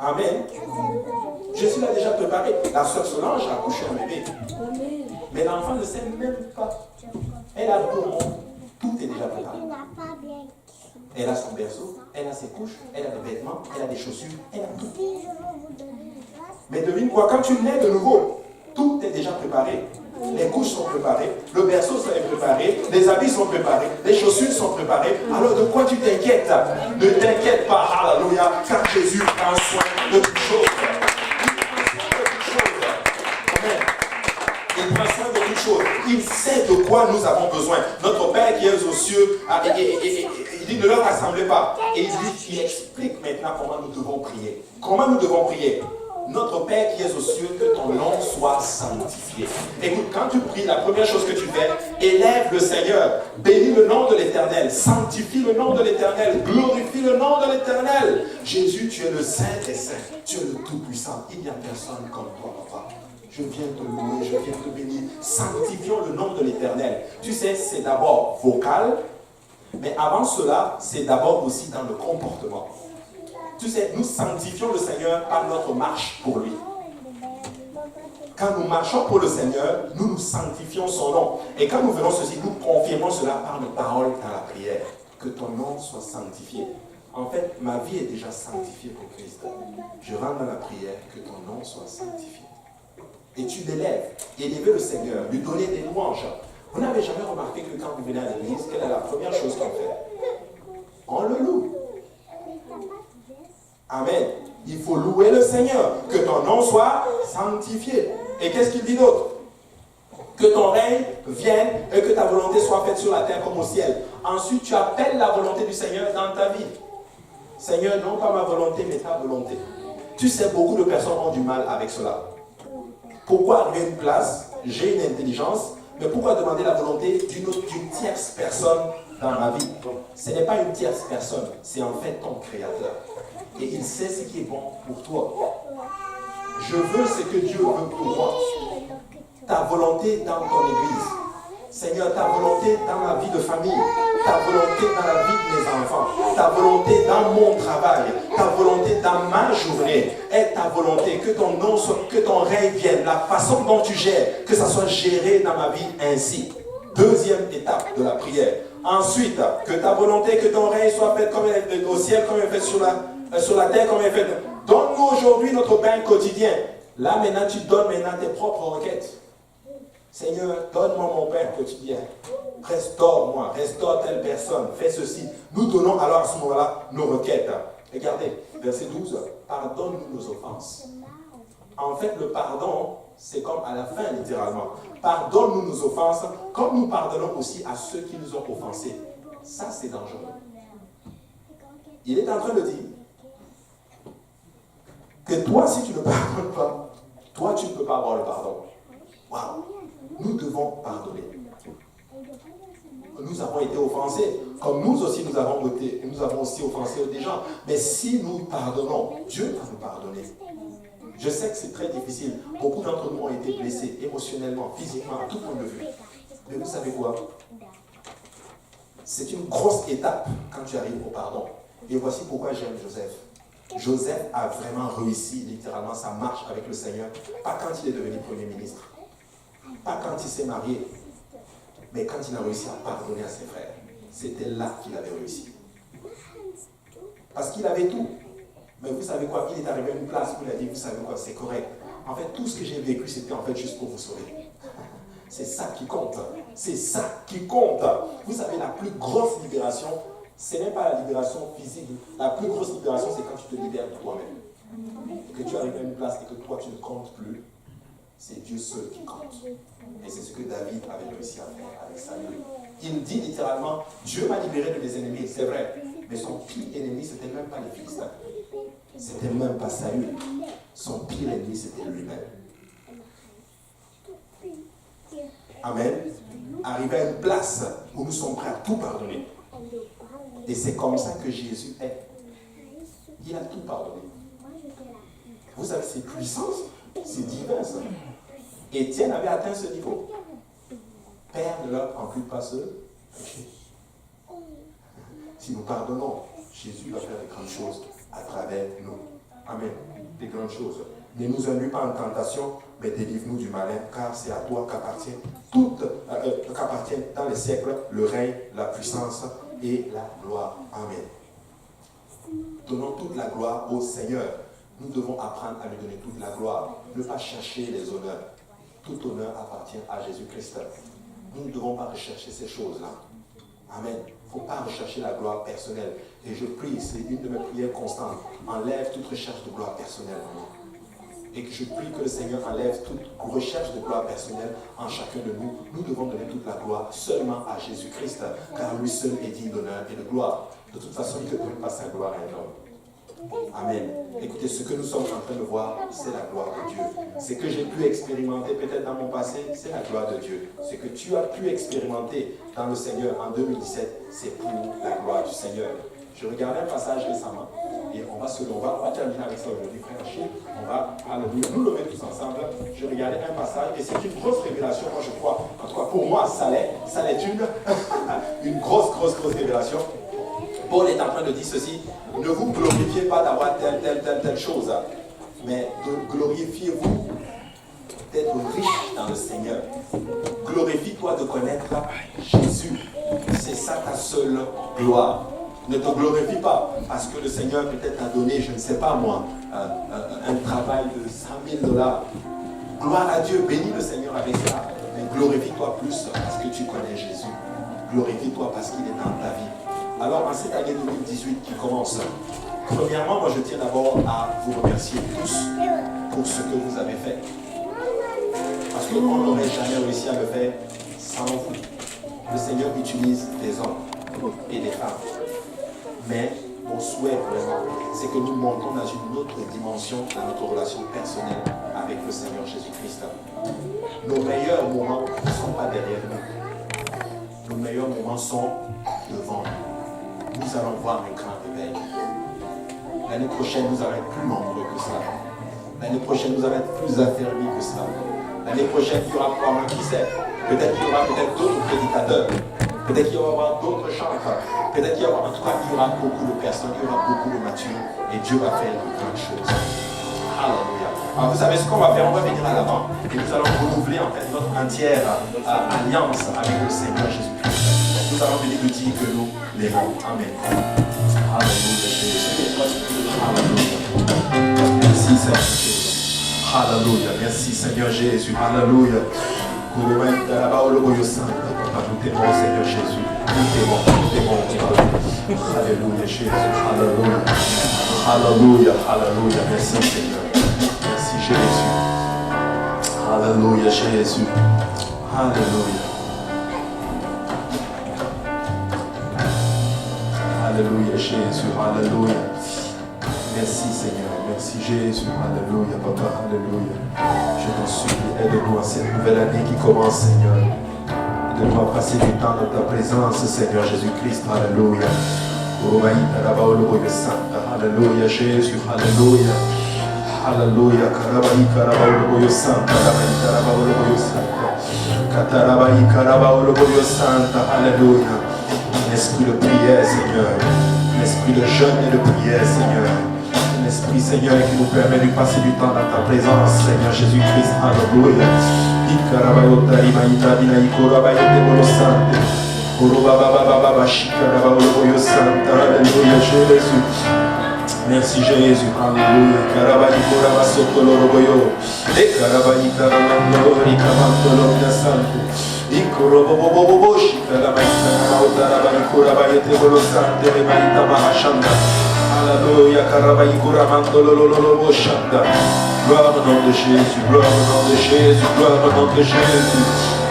Speaker 1: Amen. Jésus l'a déjà préparé. La sœur Solange a accouché un bébé. Mais l'enfant ne sait même pas. Elle a tout est déjà préparé. Elle a son berceau, elle a ses couches, elle a des vêtements, elle a des chaussures, elle a tout. Mais devine quoi, quand tu nais de nouveau, tout est déjà préparé. Les couches sont préparées, le berceau est préparé, les habits sont préparés, les chaussures sont préparées. Alors de quoi tu t'inquiètes? Ne t'inquiète pas, alléluia, car Jésus prend soin de toutes choses. Il prend soin de toutes choses. Il sait de quoi nous avons besoin. Notre Père qui est aux cieux, il dit ne leur rassemblez pas. Et il explique maintenant comment nous devons prier. Comment nous devons prier? Notre Père qui es aux cieux, que ton nom soit sanctifié. Écoute, quand tu pries, la première chose que tu fais, élève le Seigneur, bénis le nom de l'Éternel, sanctifie le nom de l'Éternel, glorifie le nom de l'Éternel. Jésus, tu es le Saint des Saints, tu es le Tout-Puissant. Il n'y a personne comme toi, papa. Je viens te louer, je viens te bénir. Sanctifions le nom de l'Éternel. Tu sais, c'est d'abord vocal, mais avant cela, c'est d'abord aussi dans le comportement. Tu sais, nous sanctifions le Seigneur par notre marche pour lui. Quand nous marchons pour le Seigneur, nous nous sanctifions son nom. Et quand nous faisons ceci, nous confirmons cela par nos paroles dans la prière. Que ton nom soit sanctifié. En fait, ma vie est déjà sanctifiée pour Christ. Je rentre dans la prière, que ton nom soit sanctifié. Et tu l'élèves. Élever le Seigneur, lui donner des louanges. Vous n'avez jamais remarqué que quand vous venez à l'église, quelle est la première chose qu'on fait? On le loue. Amen. Il faut louer le Seigneur. Que ton nom soit sanctifié. Et qu'est-ce qu'il dit d'autre? Que ton règne vienne et que ta volonté soit faite sur la terre comme au ciel. Ensuite, tu appelles la volonté du Seigneur dans ta vie. Seigneur, non pas ma volonté, mais ta volonté. Tu sais, beaucoup de personnes ont du mal avec cela. Pourquoi arriver à une place, j'ai une intelligence, mais pourquoi demander la volonté d'une tierce personne dans ma vie? Ce n'est pas une tierce personne, c'est en fait ton Créateur. Et il sait ce qui est bon pour toi. Je veux ce que Dieu veut pour moi. Ta volonté dans ton église. Seigneur, ta volonté dans ma vie de famille. Ta volonté dans la vie de mes enfants. Ta volonté dans mon travail. Ta volonté dans ma journée. Est ta volonté. Que ton nom soit, que ton règne vienne. La façon dont tu gères, que ça soit géré dans ma vie ainsi. Deuxième étape de la prière. Ensuite, que ta volonté, que ton règne soit fait comme au ciel, comme il est fait sur la terre, comme il est fait. Donne-nous aujourd'hui notre pain quotidien. Là maintenant, tu donnes maintenant tes propres requêtes. Seigneur, donne-moi mon pain quotidien. Restaure-moi, restaure telle personne, fais ceci. Nous donnons alors à ce moment-là nos requêtes. Regardez, verset 12. Pardonne-nous nos offenses. En fait, le pardon, c'est comme à la fin, littéralement. Pardonne-nous nos offenses, comme nous pardonnons aussi à ceux qui nous ont offensés. Ça, c'est dangereux. Il est en train de dire que toi, si tu ne pardonnes pas, toi, tu ne peux pas avoir le pardon. Waouh! Nous devons pardonner. Nous avons été offensés, comme nous aussi nous avons aussi offensé des gens. Mais si nous pardonnons, Dieu va nous pardonner. Je sais que c'est très difficile. Beaucoup d'entre nous ont été blessés émotionnellement, physiquement, à tout point de vue. Mais vous savez quoi? C'est une grosse étape quand tu arrives au pardon. Et voici pourquoi j'aime Joseph. Joseph a vraiment réussi littéralement sa marche avec le Seigneur. Pas quand il est devenu Premier ministre. Pas quand il s'est marié. Mais quand il a réussi à pardonner à ses frères. C'était là qu'il avait réussi. Parce qu'il avait tout. Mais vous savez quoi? Il est arrivé à une place où il a dit, vous savez quoi? C'est correct. En fait, tout ce que j'ai vécu, c'était en fait juste pour vous sauver. C'est ça qui compte. C'est ça qui compte. Vous savez, la plus grosse libération, ce n'est pas la libération physique. La plus grosse libération, c'est quand tu te libères de toi-même. Que tu arrives à une place et que toi, tu ne comptes plus. C'est Dieu seul qui compte. Et c'est ce que David avait réussi à faire avec Saül. Il dit littéralement, Dieu m'a libéré de mes ennemis, c'est vrai. Mais son pire ennemi, ce n'était même pas les Philistins. Ce n'était même pas Saül. Son pire ennemi, c'était lui-même. Amen. Arriver à une place où nous sommes prêts à tout pardonner. Et c'est comme ça que Jésus est. Il a tout pardonné. Vous savez, c'est puissance, c'est divin ça. Étienne avait atteint ce niveau. Père ne leur encule pas ce péché. Si nous pardonnons, Jésus va faire des grandes choses à travers nous. Amen. Des grandes choses. Ne nous induis pas en tentation, mais délivre-nous du malin, car c'est à toi qu'appartiennent dans les siècles le règne, la puissance et la gloire. Amen. Donnons toute la gloire au Seigneur. Nous devons apprendre à lui donner toute la gloire. Ne pas chercher les honneurs. Tout honneur appartient à Jésus-Christ. Nous ne devons pas rechercher ces choses-là. Amen. Il ne faut pas rechercher la gloire personnelle. Et je prie, c'est une de mes prières constantes. Enlève toute recherche de gloire personnelle. Et que je prie que le Seigneur enlève toute recherche de gloire personnelle en chacun de nous. Nous devons donner toute la gloire seulement à Jésus-Christ, car lui seul est digne d'honneur et de gloire. De toute façon, il ne donne pas sa gloire à un homme. Amen. Écoutez, ce que nous sommes en train de voir, c'est la gloire de Dieu. Ce que j'ai pu expérimenter peut-être dans mon passé, c'est la gloire de Dieu. Ce que tu as pu expérimenter dans le Seigneur en 2017, c'est pour la gloire du Seigneur. Je regardais un passage récemment et on va terminer avec ça aujourd'hui, frère Achille. On va nous lever tous ensemble. Je regardais un passage et c'est une grosse révélation, moi je crois. En tout cas, pour moi, ça l'est une grosse révélation. Paul est en train de dire ceci, ne vous glorifiez pas d'avoir telle chose, mais glorifiez-vous d'être riche dans le Seigneur. Glorifie-toi de connaître Jésus. C'est ça ta seule gloire. Ne te glorifie pas parce que le Seigneur peut-être t'a donné, je ne sais pas moi, un travail de $100 000. Gloire à Dieu, bénis le Seigneur avec ça. Mais Glorifie-toi plus parce que tu connais Jésus. Glorifie-toi parce qu'il est dans ta vie. Alors, en cette année 2018 qui commence, premièrement, moi je tiens d'abord à vous remercier tous pour ce que vous avez fait. Parce qu'on n'aurait jamais réussi à le faire sans vous. Le Seigneur utilise des hommes et des femmes. Mais mon souhait vraiment, c'est que nous montons dans une autre dimension dans notre relation personnelle avec le Seigneur Jésus-Christ. Nos meilleurs moments ne sont pas derrière nous. Nos meilleurs moments sont devant nous. Nous allons voir un grand réveil. L'année prochaine, nous allons être plus nombreux que ça. L'année prochaine, nous allons être plus affermis que ça. L'année prochaine, il y aura probablement, qui sait, peut-être qu'il y aura d'autres prédicateurs. Peut-être qu'il y aura d'autres chanteurs. Peut-être qu'il y aura, en tout cas, il y aura beaucoup de personnes, il y aura beaucoup de matures. Et Dieu va faire de grandes choses. Alléluia. Alors vous savez ce qu'on va faire, on va venir à l'avant et nous allons renouveler en fait notre entière alliance avec le Seigneur Jésus-Christ. Nous allons venir lui dire que nous l'aimons. Amen. Alléluia Jésus. Alléluia. Merci Seigneur Jésus. Alléluia. Merci Seigneur Jésus. Alléluia. Nous t'aimons Seigneur Jésus. Nous t'aimons. Alléluia Jésus. Alléluia. Alléluia. Alléluia. Merci Seigneur. Merci Jésus. Alléluia Jésus. Alléluia. Alléluia Jésus. Alléluia. Merci Seigneur. Merci Jésus. Alléluia Papa. Alléluia. Je t'en supplie, aide-nous à cette nouvelle année qui commence Seigneur. Aide-nous à passer du temps dans ta présence Seigneur Jésus-Christ. Alléluia. Alléluia Jésus. Alléluia. Alléluia. Karabaï Karabaoulou Santa. Karabaï Karabaoulou Santa. Katarabaï Karabaoulou Santa. Alléluia. Un esprit de prière, Seigneur. Un esprit de jeûne et de prière, Seigneur. Un esprit, Seigneur, qui nous permet de passer du temps dans ta présence, Seigneur Jésus-Christ. Alléluia. Ikarabaïotarimaïta dinaï Korabaïotebolo Santa. Korobababababa Shikarabaoulou Santa. Alléluia Jésus. Merci Jésus, alléluia. Karabayi koraba sotolo roboyo. E karabayi karamando rikamando santo. Ikorobobobobo shikarabayi karamautarabari korabayi tebolo sante remaita mahashanda. Alléluia. Karabayi koramando lololobo shanda. Gloire au nom de Jésus, gloire au nom de Jésus, gloire au nom de Jésus.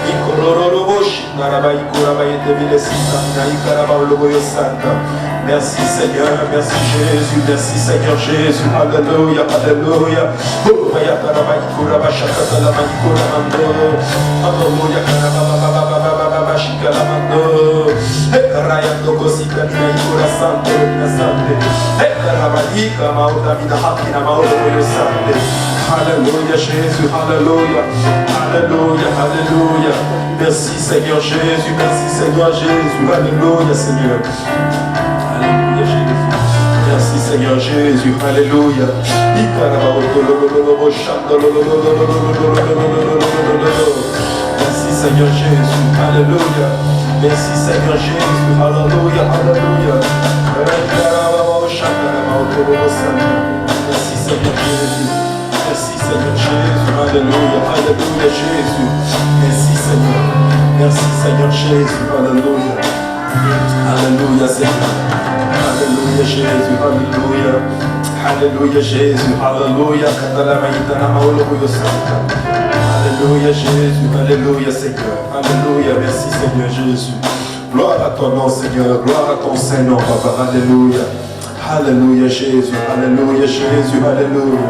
Speaker 1: Ikororobo shikarabayi korabayi tebile sita. Ikarabauloboyo santa. Merci Seigneur, merci Jésus, merci Seigneur Jésus, alléluia, alléluia. Alléluia, Jésus, alléluia, alléluia, alléluia. Merci Seigneur Jésus, merci Seigneur Jésus, alléluia Seigneur. Alléluia Jésus. Merci Seigneur Jésus. Alléluia. Merci Seigneur Jésus. Alléluia. Merci Seigneur Jésus. Alléluia. Alléluia. Merci Seigneur Jésus. Merci Seigneur Jésus. Alléluia. Alléluia Jésus. Merci Seigneur. Merci Seigneur Jésus. Alléluia. Alléluia Seigneur. Alléluia Jésus, alléluia. Alléluia Jésus, alléluia. Alléluia Jésus, alléluia Seigneur. Alléluia, merci Seigneur Jésus. Gloire à ton nom Seigneur, gloire à ton Saint-Nom Papa, alléluia. Alléluia Jésus, alléluia Jésus, alléluia.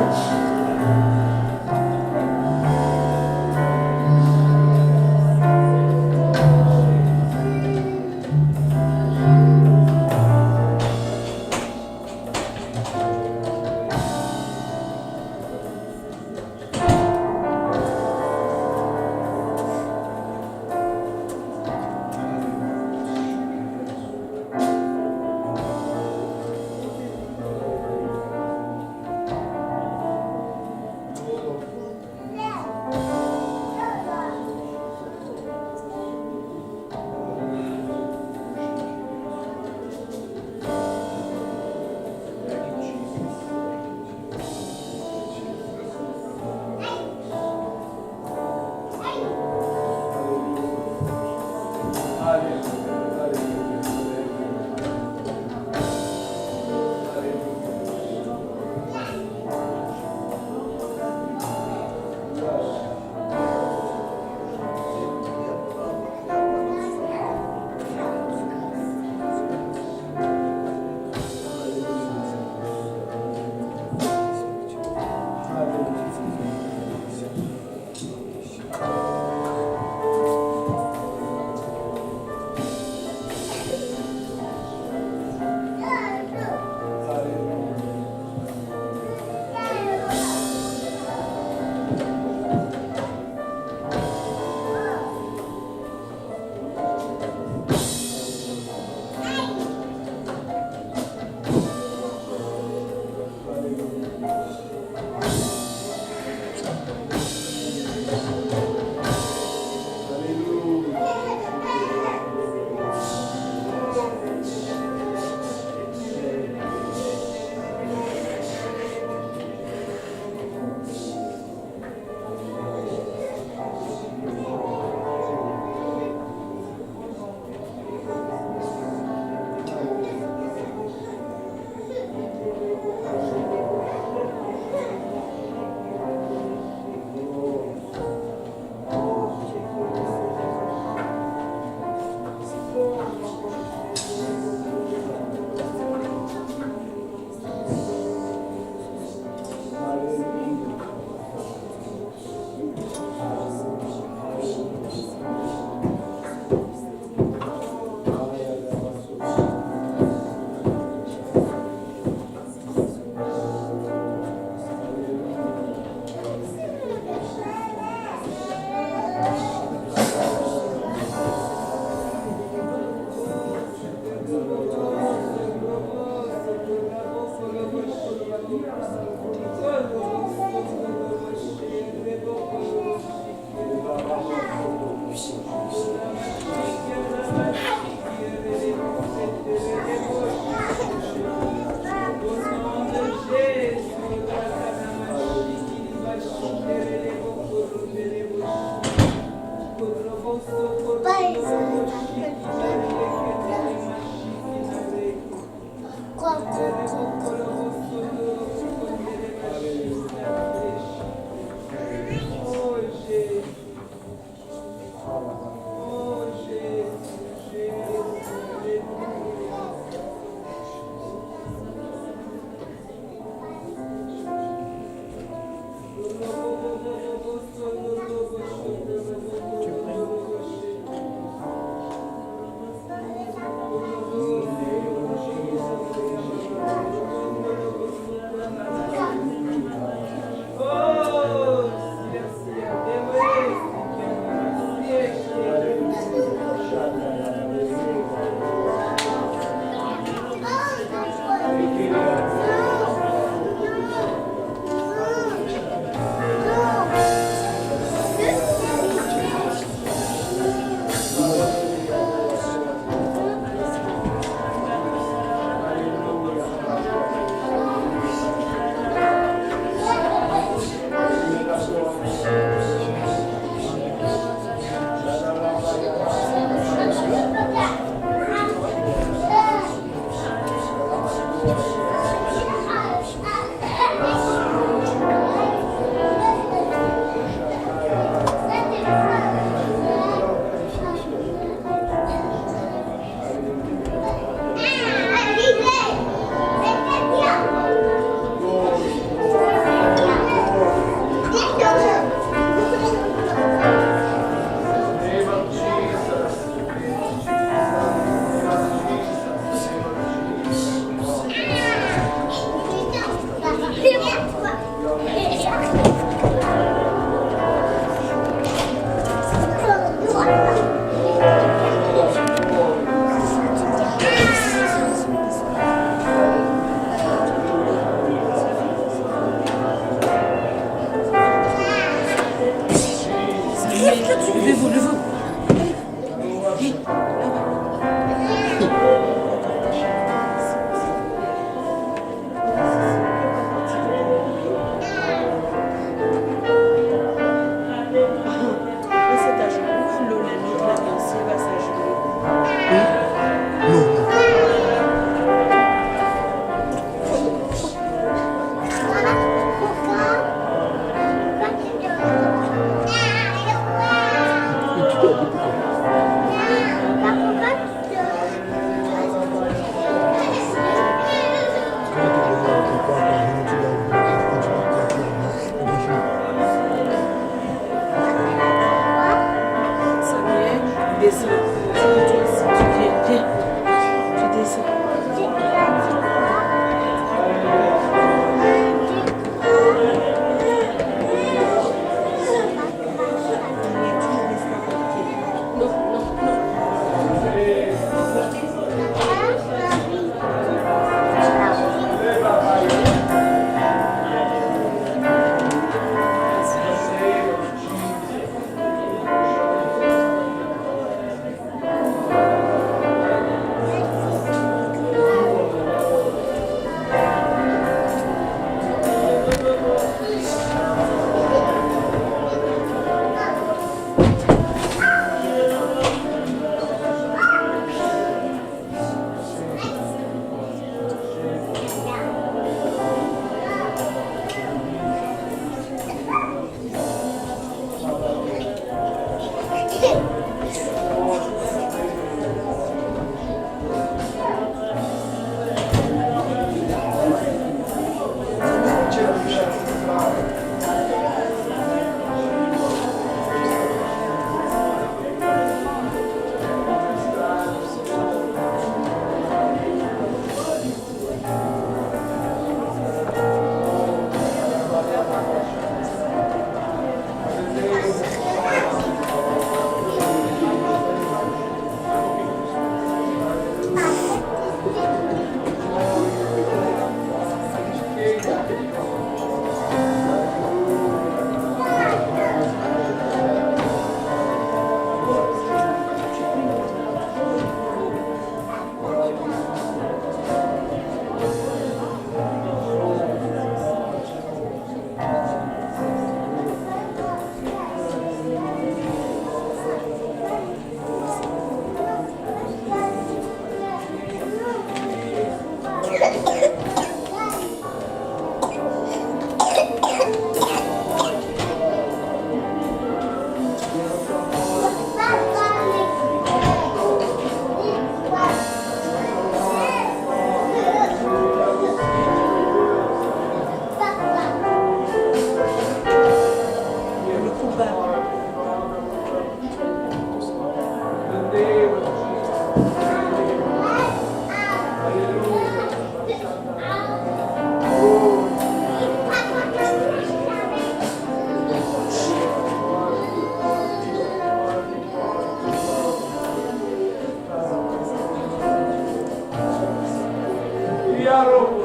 Speaker 2: Chiaro.